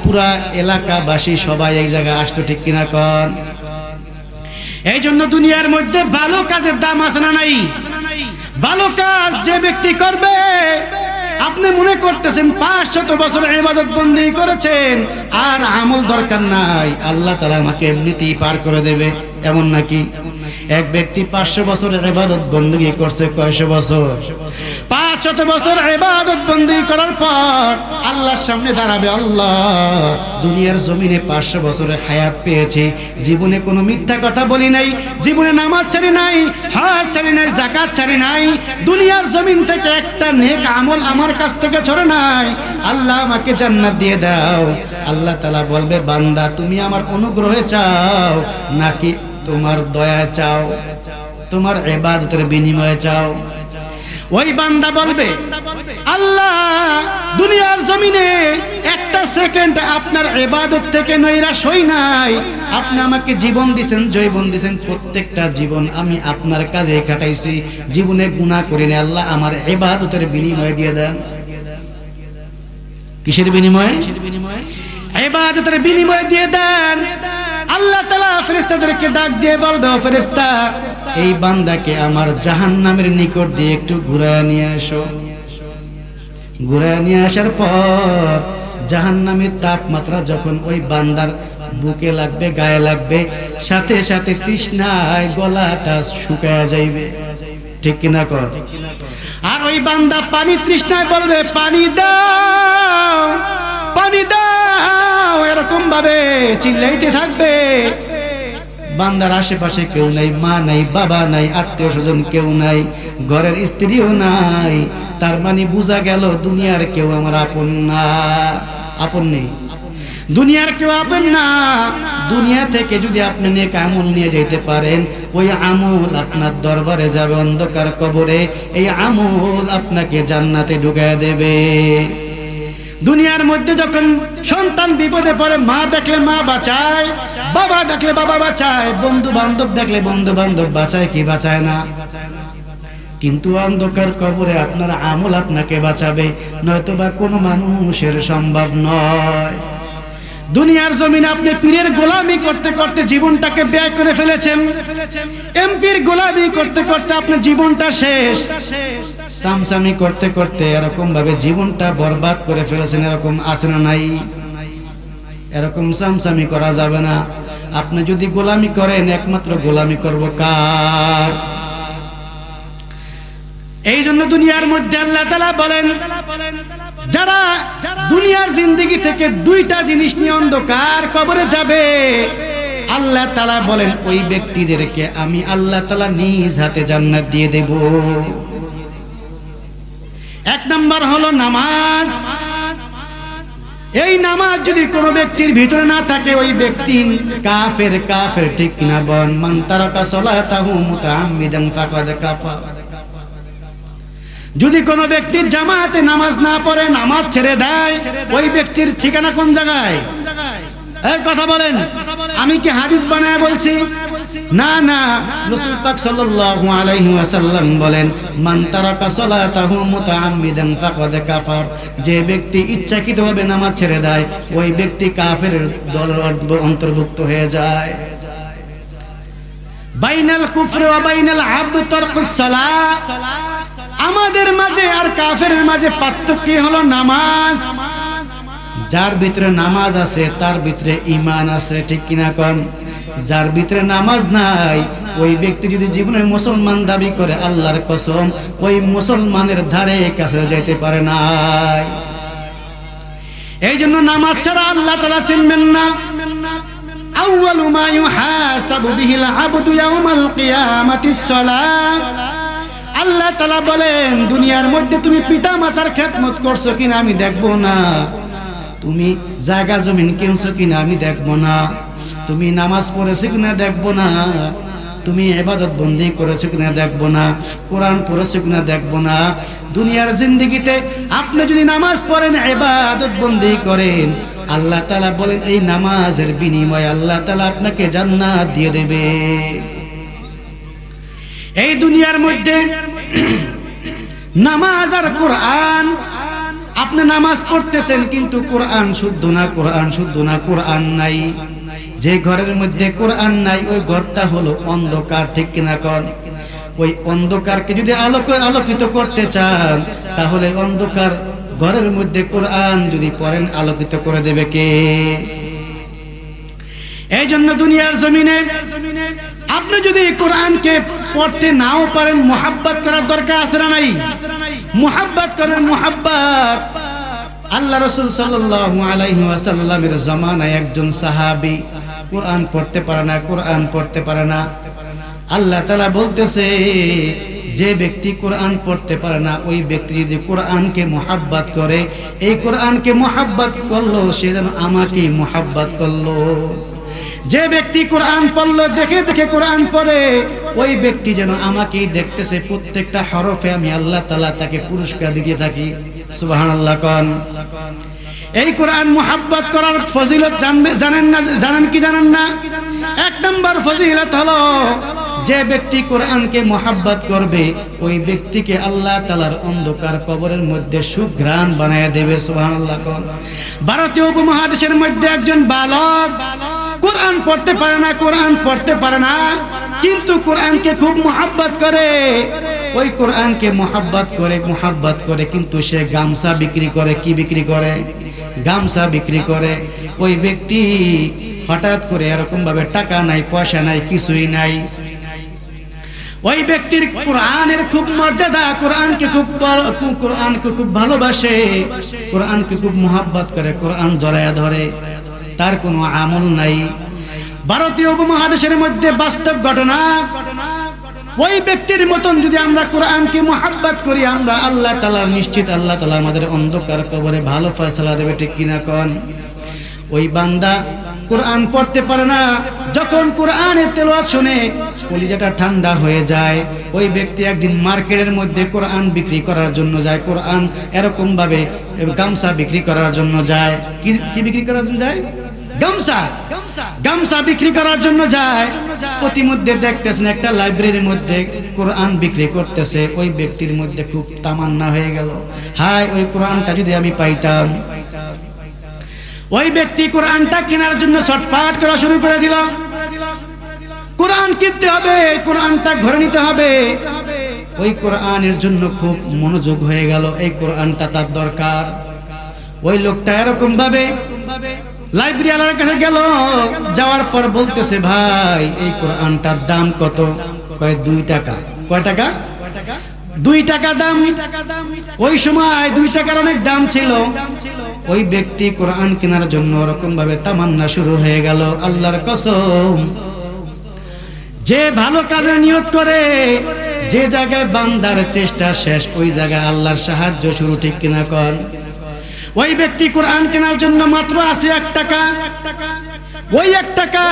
পুরা এলাকাবাসী সবাই এক জায়গায় আসতো। ঠিক কিনা কোন? এই জন্য দুনিয়ার মধ্যে ভালো কাজের দাম আছে না নাই? ভালো কাজ যে ব্যক্তি করবে, আপনি মনে করতেছেন 500 বছর ইবাদত বন্দি করেছেন আর আমল দরকার নাই, আল্লাহ তাআলা আমাকে এমনিতেই পার করে দেবে, এমন নাকি? এক ব্যক্তি 500 বছর ইবাদত বন্দেগী করছে, কয়শো বছর? 500 বছর ইবাদত বন্দেগী করার পর আল্লাহর সামনে দাঁড়াবে, আল্লাহ দুনিয়ার জমিনে 500 বছরের হায়াত পেয়েছি, জীবনে কোনো মিথ্যা কথা বলি নাই, জীবনে নামাজ ছাড়ি নাই, হজ ছাড়ি নাই, যাকাত ছাড়ি নাই, দুনিয়ার জমিন থেকে একটা নেক আমল আমার কাছ থেকে ছড়ে নাই, আল্লাহ আমাকে জান্নাত দিয়ে দাও। আল্লাহ তাআলা বলবে, বান্দা তুমি আমার অনুগ্রহে চাও নাকি তোমার দয়া চাও, তোমার ইবাদতের বিনিময়ে চাও? ওই বান্দা বলবে, আল্লাহ দুনিয়ার জমিনে একটা সেকেন্ড আপনার ইবাদত থেকে নৈরাশ হই নাই, আপনি আমাকে জীবন দিবেন, জৈবন দিবেন, প্রত্যেকটা জীবন আমি আপনার কাজে কাটাইছি, জীবনে গুনাহ করি না, আল্লাহ আমার ইবাদতের বিনিময়ে দিয়ে দেন। কিসের বিনিময়ে? ইবাদতের বিনিময়ে দিয়ে দেন। আল্লাহ তাআলা ফেরেশতাদেরকে ডাক দিয়ে বলবে, ও ফেরেশতা, এই বান্দাকে আমার জাহান্নামের নিকট দিয়ে একটু ঘুরায় নিয়ে আসো। ঘুরায় নিয়ে আসার পর জাহান্নামের তাপমাত্রা যখন ওই বান্দার বুকে লাগবে, গায়ে লাগবে, সাথে সাথে তৃষ্ণায় গলাটা শুকায় যাইবে। ঠিক কিনা কর? আর ওই বান্দা পানি তৃষ্ণায় বলবে, পানি দাও, পানি দাও, এরকম ভাবে চিল্লাইতে থাকবে। বান্দার আশেপাশে কেউ নাই, মা নাই, বাবা নাই, আত্মীয় স্বজন কেউ নাই, ঘরের স্ত্রীও নাই, তার মানে বোঝা গেল দুনিয়ার কেউ আমার আপন না, আপন নেই, দুনিয়ার কেউ আপন না। দুনিয়া থেকে যদি আপনি নেক আমল নিয়ে যেতে পারেন, ওই আমল আপনার দরবারে যাবে অন্ধকার কবরে, এই আমল আপনাকে জান্নাতে ঢুকায় দেবে। দুনিয়ার মধ্যে যখন সন্তান বিপদে পড়ে, মা দেখলে মা বাঁচায়, বাবা দেখলে বাবা বাঁচায়, বন্ধু বান্ধব দেখলে বন্ধু বান্ধব বাঁচায় কি বাঁচায় না? কিন্তু অন্ধকার কবরে আপনার আমল আপনাকে বাঁচাবে, নয়তোবা কোনো মানুষের সম্ভব নয়। দুনিয়ার জমিনে আপনি পীরের গোলামি করতে করতে জীবনটাকে ব্যয় করে ফেলেছেন, এমপির গোলামি করতে করতে আপনার জীবনটা শেষ, সামসামি করতে করতে এরকম ভাবে জীবনটা বরবাদ করে ফেলেছেন। এরকম আছে না নাই? এরকম সামসামি করা যাবে না। আপনি যদি গোলামি করেন, একমাত্র গোলামি করব কার? এই জন্য দুনিয়ার মধ্যে আল্লাহ তাআলা বলেন, যারা দুনিয়ার জিন্দেগি থেকে দুইটা জিনিস নিয়ে অন্ধকার কবরে যাবে, আল্লাহ তাআলা বলেন ওই ব্যক্তিদেরকে আমি আল্লাহ তাআলা নিজ হাতে জান্নাত দিয়ে দেব। এক নাম্বার হলো নামাজ। এই নামাজ যদি কোনো ব্যক্তির ভিতরে না থাকে, ওই ব্যক্তি কাফের। কাফের ঠিক কিনা বল? মান তারাকা সালাতাহু মুতাআম্মিদান ফাকাদ কাফার। যদি কোনো ব্যক্তির জামাতে নামাজ না পড়ে, নামাজ ছেড়ে দেয়, ওই ব্যক্তির ঠিকানা কোন জায়গায়? এই কথা বলেন, আমি কি হাদিস বানায় বলছি? না না, রাসূল পাক সাল্লাল্লাহু আলাইহি ওয়াসাল্লাম বলেন, মান তারাকা সালাতাহু মুতাআম্মিদান ফাকাদ কাফার। যে ব্যক্তি ইচ্ছাকৃতভাবে নামাজ ছেড়ে দেয়, ওই ব্যক্তি কাফেরের দলের অন্তর্ভুক্ত হয়ে যায়। বাইনাল কুফর ওয়া বাইনাল আবদ তারকুস সালাহ। আমাদের মাঝে আর কাফেরের মাঝে পার্থক্য হলো নামাজ। যার ভিতরে নামাজ আছে তার ভিতরে ঈমান আছে, ঠিক কিনা কোন? যার ভিতরে নামাজ নাই, ওই ব্যক্তি যদি জীবনে মুসলমান দাবি করে, আল্লাহর কসম ওই মুসলমানের ধারে কাছে যাইতে পারে না। এই জন্য নামাজ ছাড়া আল্লাহ তাআলা চিনবেন না। আউয়ালু মা ইউহাসাবু বিহিল আবদু ইয়াউমাল কিয়ামাতিস সালাহ। আল্লাহ তাআলা বলেন, দুনিয়ার মধ্যে তুমি পিতা মাতার খেদমত করছো কিনা আমি দেখবো না, তুমি জায়গা জমিন কিনছো কিনা আমি দেখবো না, তুমি নামাজ পড়েছো কিনা দেখবো না, তুমি ইবাদত বন্দেগী করেছো কিনা দেখবো না, কোরআন পড়েছো কিনা দেখবো না। দুনিয়ার জিন্দেগিতে আপনি যদি নামাজ পড়েন, ইবাদত বন্দেগী করেন, আল্লাহ তাআলা বলেন এই নামাজের বিনিময়ে আল্লাহ তাআলা আপনাকে জান্নাত দিয়ে দেবে। এই দুনিয়ার মধ্যে নামাজ আর কোরআন, আপনি নামাজ পড়তেছেন কিন্তু কোরআন শুদ্ধ না, কোরআন শুদ্ধ না, কোরআন নাই। যে ঘরের মধ্যে কোরআন নাই ওই ঘরটা হলো অন্ধকার, ঠিক কিনা কন? ওই অন্ধকারকে যদি আলোকিত করতে চান তাহলে অন্ধকার ঘরের মধ্যে কোরআন যদি পড়েন আলোকিত করে দেবে কে? এই জন্য দুনিয়ার জমিনে আপনি যদি কোরআনকে পড়তে নাও পারেন, মুহাব্বত করার দরকার আছে না নাই? মুহাব্বত করেন, মুহাব্বত। আল্লাহ রাসূল সাল্লাল্লাহু আলাইহি ওয়াসাল্লামের জামানায় একজন সাহাবী কোরআন পড়তে পারে না, কোরআন পড়তে পারে না। আল্লাহ তাআলা বলতেছে যে ব্যক্তি কোরআন পড়তে পারে না ওই ব্যক্তি যদি কোরআনকে মুহাব্বত করে, এই কোরআনকে মুহাব্বত করলো সে যেন আমাকে মুহাব্বত করলো। যে ব্যক্তি কোরআন পড়লো, দেখে দেখে কোরআন পড়ে, ওই ব্যক্তি যেন আমাকেই দেখতেছে। প্রত্যেকটা হরফে আমি আল্লাহ তাআলা তাকে পুরস্কার দিতে থাকি। সুবহানাল্লাহ কোন। এই কোরআন মুহাব্বত করার ফজিলত জানেন না? জানেন কি জানেন না? এক নম্বর ফজিলত হলো যে ব্যক্তি কোরআনকে মুহাব্বত করবে ওই ব্যক্তিকে আল্লাহ তাআলার অন্ধকার কবরের মধ্যে সুঘ্রাণ বানায় দেবে। সুবহানাল্লাহ কোন। ভারতীয় উপমহাদেশের মধ্যে একজন বালক কোরআন পড়তে পারে না, কোরআন পড়তে পারে না, কিন্তু কোরআনকে খুব মুহাব্বত করে। ওই কোরআনকে মুহাব্বত করে কিন্তু সে গামছা বিক্রি করে। কি বিক্রি করে? গামছা বিক্রি করে। ওই ব্যক্তি হঠাৎ করে এরকম ভাবে টাকা নাই, পয়সা নাই, কিছুই নাই। ওই ব্যক্তির কোরআনের খুব মর্যাদা, কোরআনকে খুব ভালোবাসে, কোরআনকে খুব মুহাব্বত করে, কোরআন জড়ায়া ধরে, তার কোনো আমল নাই। ভারতীয় উপমহাদেশের মধ্যে বাস্তব ঘটনা। ওই ব্যক্তির মতন যদি আমরা কোরআনকে মুহাব্বত করি, আমরা আল্লাহ তাআলা নিশ্চিত আল্লাহ তাআলা আমাদের অন্ধকার কবরে ভালো ফয়সালা দেবে, ঠিক কিনা কোন? ওই বান্দা কোরআন পড়তে পারে না, যখন কোরআনের তেলাওয়াত শুনে কলিজাটা ঠান্ডা হয়ে যায়। ওই ব্যক্তি একদিন মার্কেটের মধ্যে কোরআন বিক্রি করার জন্য যায়, কোরআন এরকম ভাবে গামছা বিক্রি করার জন্য যায়। কি বিক্রি করার জন্য যায়? গামছা বিক্রি করার জন্য যায়। প্রতিমধ্যে দেখতেছেন একটা লাইব্রেরির মধ্যে কোরআন বিক্রি করতেছে। ওই ব্যক্তির মধ্যে খুব তামান্না হয়ে গেল, হায় ওই কোরআনটা যদি আমি পাইতাম। ওই ব্যক্তি কোরআনটা কেনার জন্য ছটফট করা শুরু করে দিল। কোরআন কিনতে হবে, কোরআনটা ঘরে নিতে হবে। ওই কোরআনের জন্য খুব মনোযোগ হয়ে গেল, এই কোরআনটা তার দরকার। ওই লোকটা এরকম ভাবে লাইব্রেরি ওয়ালার কাছে গেল, যাওয়ার পর বলতেছে, ভাই এই কোরআনটার দাম কত? কয় 2 টাকা। কয় টাকা? 2 টাকা দাম। ওই সময় 2 টাকার অনেক দাম ছিল। ওই ব্যক্তি কোরআন কেনার জন্য ওরকম ভাবে তামান্না শুরু হয়ে গেল। আল্লাহর কসম, যে ভালো কাজের নিয়ত করে, যে জায়গায় বান্দার চেষ্টা শেষ ওই জায়গায় আল্লাহর সাহায্য শুরু, ঠিক কিনা কোন? ওই ব্যক্তি কোরআন কেনার জন্য মাত্র আছে 1 টাকা। ওই 1 টাকা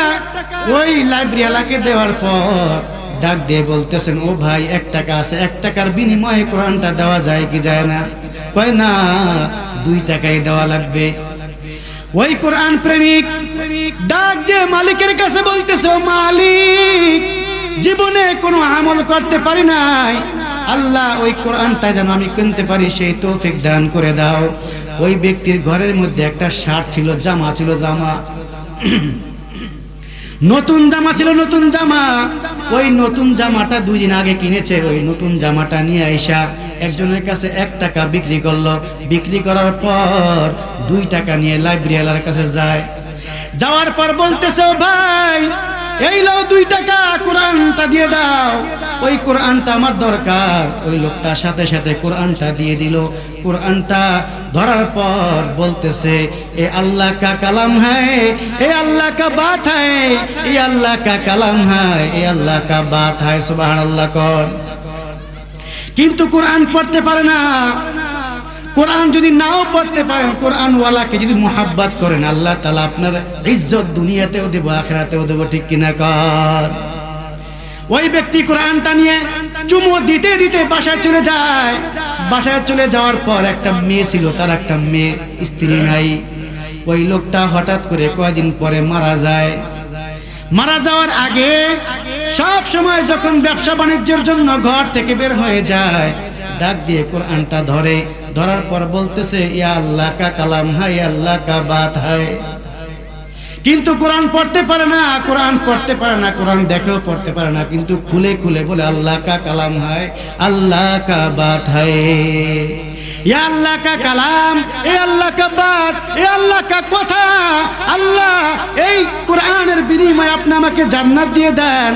ওই লাইব্রেরিওয়ালাকে দেওয়ার পর ডাক দিয়ে বলতেছেন, ও ভাই 1 টাকা আছে, 1 টাকার বিনিময়ে কোরআনটা দেওয়া যায় কি যায় না? কয় না, 2 টাকাই দেওয়া লাগবে। ওই কোরআন প্রেমিক ডাক দিয়ে মালিকের কাছে বলতেছে, ও মালিক, জীবনে কোনো আমল করতে পারি নাই, আল্লাহ ওই কোরআনটা যেন আমি কিনতে পারি সেই তৌফিক দান করে দাও। ওই ব্যক্তির ঘরের মধ্যে একটা শার্ট ছিল, জামা ছিল, নতুন জামা ছিল, নতুন জামা। ওই নতুন জামাটা 2 দিন আগে কিনেছে। ওই নতুন জামাটা নিয়ে আইসা একজনের কাছে 1 টাকা বিক্রি করলো। বিক্রি করার পর 2 টাকা নিয়ে লাইব্রেরিওয়ালার কাছে যায়। যাওয়ার পর বলতেছে, ও ভাই এই লাও 2 টাকা, কোরআনটা দিয়ে দাও, ওই কোরআনটা আমার দরকার। ওই লোকটা সাথে সাথে কোরআনটা দিয়ে দিল। কোরআনটা ধরার পর বলতেছে, এ আল্লাহ কা কালাম হ্যায়, এ আল্লাহ কা বাত হ্যায়, এ আল্লাহ কা কালাম হ্যায়, এ আল্লাহ কা বাত হ্যায়। সুবহানাল্লাহ কোন। কিন্তু কোরআন পড়তে পারে না। কোরআন যদি নাও পড়তে পারেন, কোরআন ওয়ালাকে যদি মুহাব্বত করেন, আল্লাহ তাআলা আপনার ইজ্জত দুনিয়াতেও দেব, আখিরাতেও দেব, ঠিক কিনা কর? ওই ব্যক্তি কোরআনটা নিয়ে চুমু দিতে দিতে বাসায় চলে যায়। বাসায় চলে যাওয়ার পর একটা মেয়ে ছিল, তার একটা মেয়ে, স্ত্রী নাই। ওই লোকটা হঠাৎ করে কয়েকদিন পরে মারা যায়। মারা যাওয়ার আগে সব সময় যখন ব্যবসা বাণিজ্যের জন্য ঘর থেকে বের হয়ে যায়, ডাক দিয়ে কোরআনটা ধরে, ধরার পর বলতেছে ইয়া আল্লাহ কা কালাম হায়, ইয়া আল্লাহ কা বাত হায়। কিন্তু কোরআন পড়তে পারে না, কোরআন পড়তে পারে না, কোরআন দেখেও পড়তে পারে না, কিন্তু খুলে খুলে বলে আল্লাহ কা কালাম হায়, আল্লাহ কা বাত হায়। ইয়া আল্লাহ কা কালাম, এ আল্লাহ কা বাত, এ আল্লাহ কা কথা। আল্লাহ এই কোরআনের বিনিময়ে আপনি আমাকে জান্নাত দিয়ে দেন।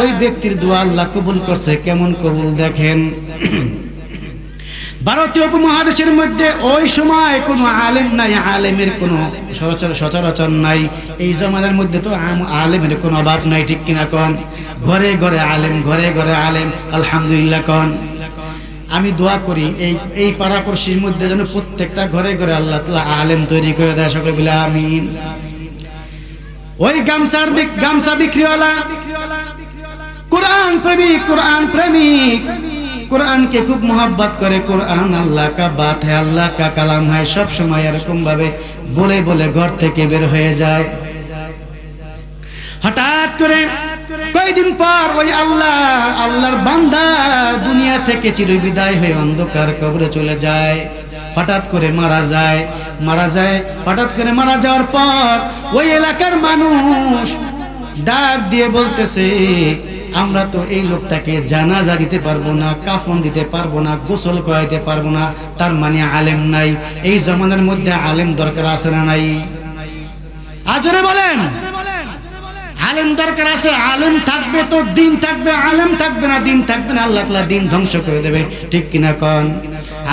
ওই ব্যক্তির দোয়া আল্লাহ কবুল করছে। কেমন কবুল দেখেন। ভারতীয় উপমহাদেশের মধ্যে ওই সময় কোনো আলেম নাই, আলেমের কোনো সচরাচর নাই। এই জমানার মধ্যে তো আলেমের কোনো অভাব নাই, ঠিক কিনা কন? ঘরে ঘরে আলেম, ঘরে ঘরে আলেম, আলহামদুলিল্লাহ কন। আমি দোয়া করি এই পাড়াপড়শির মধ্যে যেন প্রত্যেকটা ঘরে ঘরে আল্লাহ তাআলা আলেম তৈরি করে দেয়। সকলে বলে আমিন। ওই গামছা বিক্রিওয়ালা কোরআন প্রেমিক, কোরআন প্রেমিক, কোরআনকে খুব মোহাব্বত করে। কোরআন আল্লাহ কা বাত হ্যায়, আল্লাহ কা কালাম হ্যায়, সব সময় এরকম ভাবে বলে বলে ঘর থেকে বের হয়ে যায়। হঠাৎ করে কয়েকদিন পর ওই আল্লাহর বান্দা দুনিয়া থেকে চিরবিদায় হয়ে অন্ধকার কবরে চলে যায়। হঠাৎ করে মারা যায়। হঠাৎ করে মারা যাওয়ার পর ওই এলাকার মানুষ ডাক দিয়ে বলতেছে আমরা তো এই লোকটাকে জানাজা দিতে পারবো না, কাফন দিতে পারবো না, গোসল করাইতে পারবো না। তার মানে আলেম নাই। এই জমানার মধ্যে আলেম দরকার আছে না নাই? আজরে বলেন, আলেম দরকার আছে। আলেম থাকবে তো দিন থাকবে, আলেম থাকবে না দিন থাকবে না। আল্লাহ তাআলা দিন ধ্বংস করে দেবে, ঠিক কিনা কন?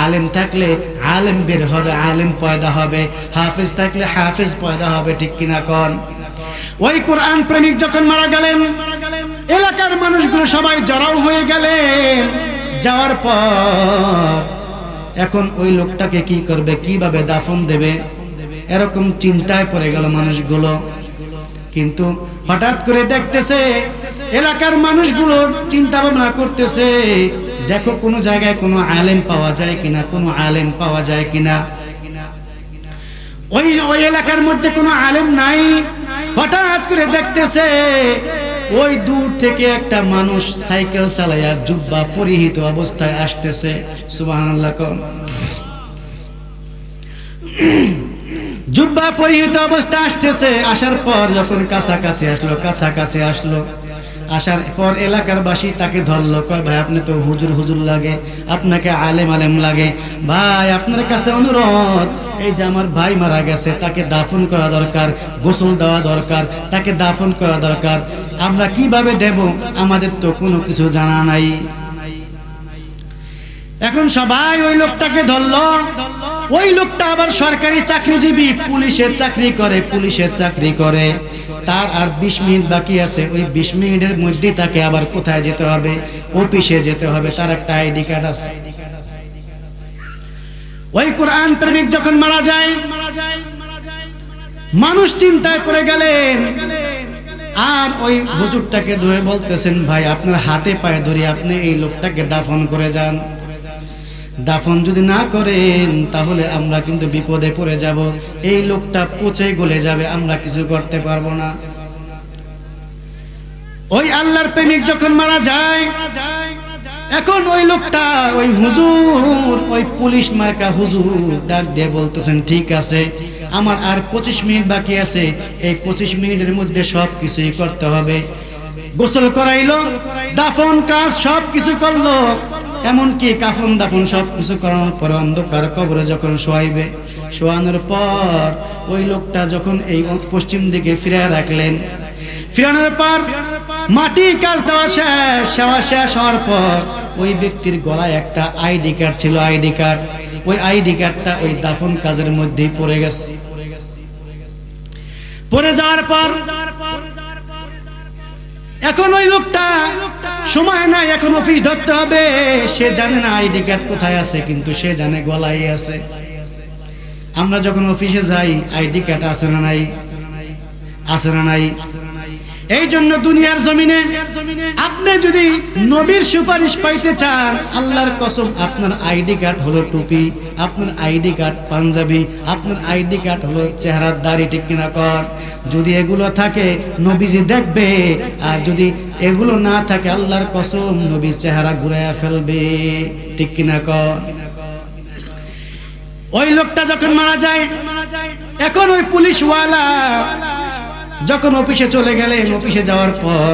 আলেম থাকলে আলেম বের হবে, আলেম পয়দা হবে। হাফেজ থাকলে হাফেজ পয়দা হবে, ঠিক কিনা কন? ওই কোরআন প্রেমিক যখন মারা গেলেন, এলাকার মানুষগুলো সবাই জড়াও হয়ে গেলেন। যাওয়ার পর এখন ওই লোকটাকে কি করবে, কিভাবে দাফন দেবে, এরকম চিন্তায় পড়ে গেল মানুষগুলো। কিন্তু হঠাৎ করে দেখতেছে এলাকার মানুষগুলো চিন্তা ভাবনা করতেছে, দেখো কোনো জায়গায় কোনো আলেম পাওয়া যায় কিনা, কোনো আলেম পাওয়া যায় কিনা। ওই এলাকার মধ্যে কোনো আলেম নাই। হঠাৎ করে দেখতেছে ওই দূর থেকে একটা মানুষ সাইকেল চালায়া জুব্বা পরিহিত অবস্থায় আসতেছে। সুবহানাল্লাহ। জুব্বা পরিহিত অবস্থা আসতেছে। আসার পর যখন কাছাকাছি আসলো, আসার পর এলাকার বাসী তাকে ধরলো। কয় ভাই আপনি তো হুজুর লাগে, আপনাকে আলেম লাগে। ভাই আপনার কাছে অনুরোধ, এই যে আমার ভাই মারা গেছে, তাকে দাফন করা দরকার, গোসল দেওয়া দরকার, তাকে দাফন করা দরকার। আমরা কিভাবে দেব, আমাদের তো কোনো কিছু জানা নাই। এখন সবাই ওই লোকটাকে ধরলো। ওই লোকটা আবার সরকারি চাকরিজীবী, পুলিশের চাকরি করে। তার আর 20 মিনিট বাকি আছে। ওই 20 মিনিটের মধ্যে তাকে আবার কোথায় যেতে হবে, অফিসে যেতে হবে। তার একটা আইডি কার্ড আছে। ওই কোরআন প্রেমিক যখন মারা যায়, মানুষ চিন্তায় পড়ে গেলেন। আর ওই হুজুরটাকে ধরে বলতেছেন ভাই আপনার হাতে পায়ে ধরে আপনি এই লোকটাকে দাফন করে যান। দাফন যদি না করেন তাহলে আমরা কিন্তু বিপদে পড়ে যাব। এই লোকটা পচে গলে যাবে, আমরা কিছু করতে পারবো না। ওই আল্লাহর প্রেমিক যখন মারা যায়, এখন ওই লোকটা ওই হুজুর, ওই পুলিশ মার্কা হুজুর ডাক দিয়ে বলতেছেন ঠিক আছে, আমার আর 25 মিনিট বাকি আছে। এই 25 মিনিটের মধ্যে সব কিছুই করতে হবে। গোসল করাইলো, দাফন কাজ সব কিছু করলো, এমনকি কাফন দাফন সব কিছু করানোর পর অন্ধকার কবরে যখন শোয়াইবে, শোয়ানোর পর ওই লোকটা যখন এই পশ্চিম দিকে ফিরিয়ে রাখলেন, ফিরানোর পর মাটি কাজ দেওয়া শেষ হওয়ার পর ওই ব্যক্তির গলায় একটা আইডি কার্ড ছিল, আইডি কার্ড। ওই আইডি কার্ডটা ওই দাফন কাজের মধ্যেই পড়ে গেছে। পড়ে যাওয়ার পর এখন ওই লোকটা সময় নাই, এখন অফিস ধরতে হবে। সে জানে না আইডি কার্ড কোথায় আছে, কিন্তু সে জানে গলায় আছে। আমরা যখন অফিসে যাই আইডি কার্ড আছে না নাই, আছে না নাই। এই জন্য দুনিয়ার জমিনে আপনি যদি নবীর সুপারিশ পাইতে চান, আল্লাহর কসম আপনার আইডি কার্ড হলো টুপি, আপনার আইডি কার্ড পাঞ্জাবি, আপনার আইডি কার্ড হলো চেহারার দাড়ি, ঠিক কিনা কর? যদি এগুলো থাকে নবীজি দেখবে, আর যদি এগুলো না থাকে আল্লাহর কসম নবীর চেহারা ঘুরাইয়া ফেলবে, ঠিক কিনা কর? ওই লোকটা যখন মারা যায়, এখন ওই পুলিশওয়ালা যখন অফিসে চলে গেলেন, অফিসে যাওয়ার পর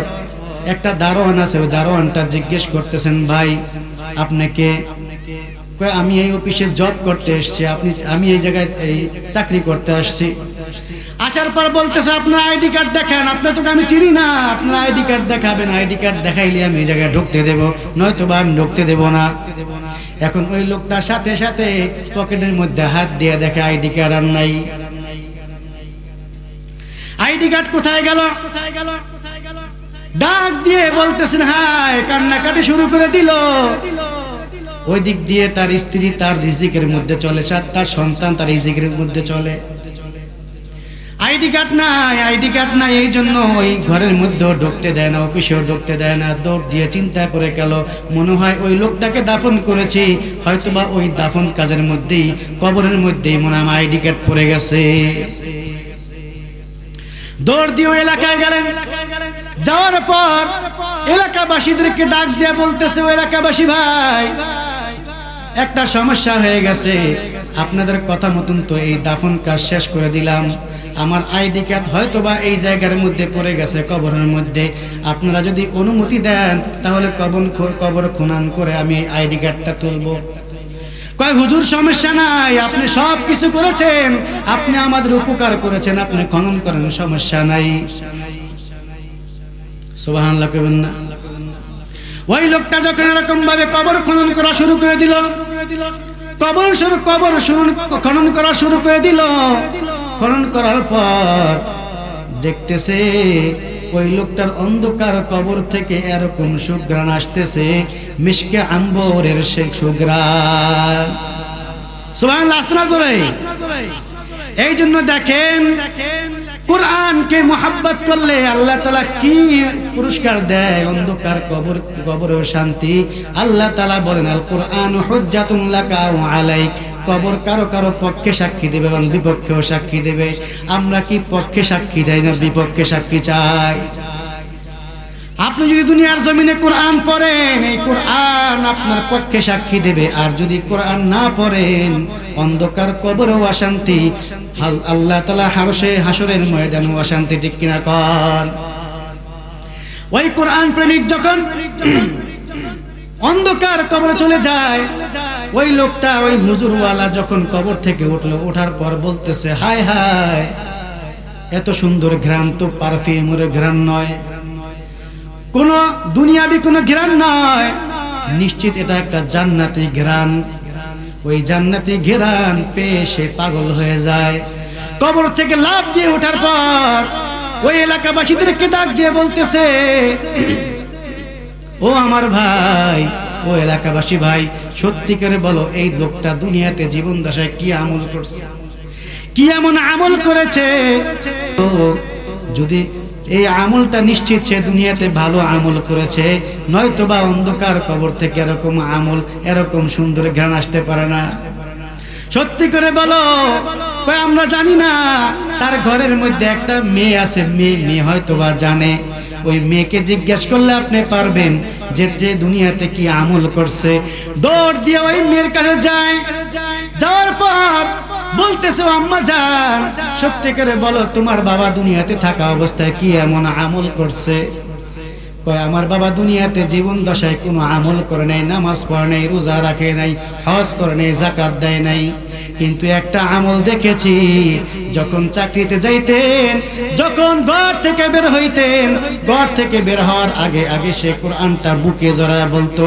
একটা দারোয়ান আছে, ওই দারোয়ানটা জিজ্ঞেস করতেছেন, ভাই আপনাকে? কয় আমি এই অফিসে জব করতে এসেছি, আমি এই জায়গায় এই চাকরি করতে আসছি। আসার পর বলতেছে আপনার আইডি কার্ড দেখান, আপনার তোকে আমি চিনি না, আপনার আইডি কার্ড দেখাবেন, আইডি কার্ড দেখাইলে আমি এই জায়গায় ঢুকতে দেবো, নয়তো বা আমি ঢুকতে দেবো না। এখন ওই লোকটা সাথে সাথে পকেটের মধ্যে হাত দিয়ে দেখে আইডি কার্ড আর নাই। আইডি কার্ড কোথায় গেল? ডাক দিয়ে বলতেছেন হায়, কান্নাকাটি শুরু করে দিল। ওই দিক দিয়ে তার স্ত্রী তার রিজিকের মধ্যে চলে, তার সন্তান তার রিজিকের মধ্যে চলে। আইডি কার্ড নাই, আইডি কার্ড নাই, এই জন্য ওই ঘরের মধ্যেও ঢুকতে দেয় না, অফিসেও ঢুকতে দেয় না। দৌড় দিয়ে চিন্তায় পড়ে গেল, মনে হয় ওই লোকটাকে দাফন করেছি, হয়তোবা ওই দাফন কাজের মধ্যেই, কবরের মধ্যেই মনে হয় আইডি কার্ড পড়ে গেছে। দৌড় দিয়ে ওই এলাকায় গেলেন। যাওয়ার পর এলাকাবাসীদেরকে ডাক দিয়ে বলতেছে, ওই এলাকাবাসী ভাই, একটা সমস্যা হয়ে গেছে, আপনাদের কথা মতন তো এই দাফন কাজ শেষ করে দিলাম, আমার আইডি কার্ড হয়তোবা এই জায়গার মধ্যে পড়ে গেছে, কবরের মধ্যে। আপনারা যদি অনুমতি দেন তাহলে কবর খনন করে আমি আইডি কার্ডটা তুলবো। কয় হুজুর সমস্যা নাই, আপনি সব কিছু করেছেন, আপনি আমাদের উপকার করেছেন, আপনি খনন করেন, সমস্যা নাই। সুবহানাল্লাহ কইবেন না? ওই লোকটা যখন এরকম ভাবে কবর খনন করা শুরু করে দিল, খনন করা শুরু করে দিল। খনন করার পর দেখতেছে ওই লোকটার অন্ধকার কবর থেকে এরকম সুঘ্রাণ আসতেছে, মিশকে আম্বরের সে সুঘ্রাণ। সুবহানাল্লাহ, আসনা জোরে। এই জন্য দেখেন কুরআনকে মুহাব্বত করলে আল্লাহ তাআলা কি পুরস্কার দেয়, অন্ধকার কবরেও শান্তি। আল্লাহ তাআলা বলেন, আল কুরআন হুজ্জাতুন লাকা ওয়া আলাইক, কবর কারো কারো পক্ষে সাক্ষী দেবে এবং বিপক্ষেও সাক্ষী দেবে। আমরা কি পক্ষে সাক্ষী দেই না বিপক্ষে সাক্ষী চাই? আপনি যদি দুনিয়ার জমিনে কোরআন পড়েন, এই কোরআন আপনার পক্ষে সাক্ষী দেবে, আর যদি কোরআন না পড়েন অন্ধকার কবরেও অশান্তি, আল্লাহ তাআলা হাসরের ময়দানেও অশান্তি, ঠিক কিনা কন? ওই কোরআন প্রেমিক যখন অন্ধকার কবরে চলে যায়, ওই লোকটা, ওই হুজুরওয়ালা যখন কবর থেকে উঠলো, ওঠার পর বলতেছে, হায় হায়, এত সুন্দর ঘ্রাণ তো পারফিউমের ঘ্রাণ নয়, কোন দুনিয়াবি কোন ঘ্রাণ নয়, নিশ্চিত এটা একটা জান্নাতি ঘ্রাণ। ওই জান্নাতি ঘ্রাণ পেয়ে সে পাগল হয়ে যায়। কবর থেকে লাফ দিয়ে ওঠার পর ওই এলাকাবাসীদেরকে ডাক দিয়ে বলতেছে, ও আমার ভাই, ও এলাকাবাসী ভাই, সত্যি করে বলো, এই লোকটা দুনিয়াতে জীবন দশায় কি আমল করছে, কি এমন আমল করেছে? তো যদি এই আমলটা নিশ্চিত সে দুনিয়াতে ভালো আমল করেছে, নয়তো বা অন্ধকার কবর থেকে এরকম আমল, এরকম সুন্দর জ্ঞান আসতে পারে না। সত্যি করে বলো। আমরা জানি না। তার ঘরের মধ্যে একটা মেয়ে আছে, মেয়ে হয়তো বা জানে। ওই মেয়েকে জিজ্ঞেস করলে আপনি পারবেন যে যে দুনিয়াতে কি আমল করছে। দৌড় দিয়ে ওই মেয়ের কাছে যায়। যাওয়ার পর বলতেছে, আম্মা জান, সত্যি করে বলো, তোমার বাবা দুনিয়াতে থাকা অবস্থায় কি এমন আমল করছে? কয়, আমার বাবা দুনিয়াতে জীবন দশায় কোনো আমল করে নাই, নামাজ পড়ে নাই, রোজা রাখে নাই, হজ করে নাই, যাকাত দেয় নাই, কিন্তু একটা আমল দেখেছি, যখন চাকরিতে যাইতেন, যখন ঘর থেকে বের হইতেন, ঘর থেকে বের হওয়ার আগে আগে সে কোরআনটা বুকে জড়ায় বলতো,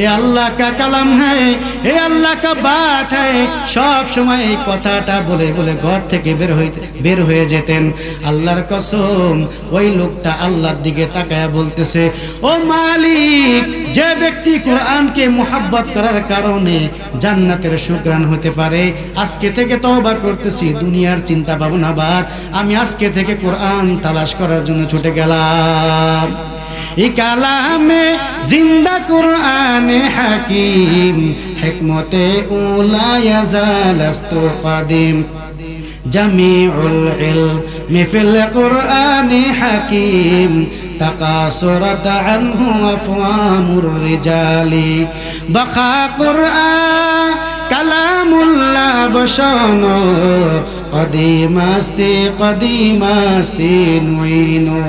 এ আল্লাহ কা কালাম হ্যায়, এ আল্লাহ কা বাত হ্যায়। সব সময় এই কথাটা বলে বলে ঘর থেকে বের হয়ে যেতেন। আল্লাহর কসম, ওই লোকটা আল্লাহর দিকে তাকায়া বলতেছে, ও মালিক, যে ব্যক্তি কোরআনকে মুহাব্বত করার কারণে জান্নাতের সুগ্রাণ হতে পারে, আজকে থেকে তওবা করতেছি, দুনিয়ার চিন্তা ভাবনা বাদ, আমি আজকে থেকে কোরআন তালাশ করার জন্য ছুটে গেলাম। এই কালামে জিন্দা কুরআনে হাকিম, হিকমতে উলা ইয়াজালাস্তু কাদিম, জামিউল ইলমি ফিল কুরআনি হাকিম, তাকাসুরাত আনহু আফওয়ামুর রিজালি, বাখা কুরআন কালামুল্লাহ বসানো, কদিমাস্তি কদিমাস্তি নুইনো।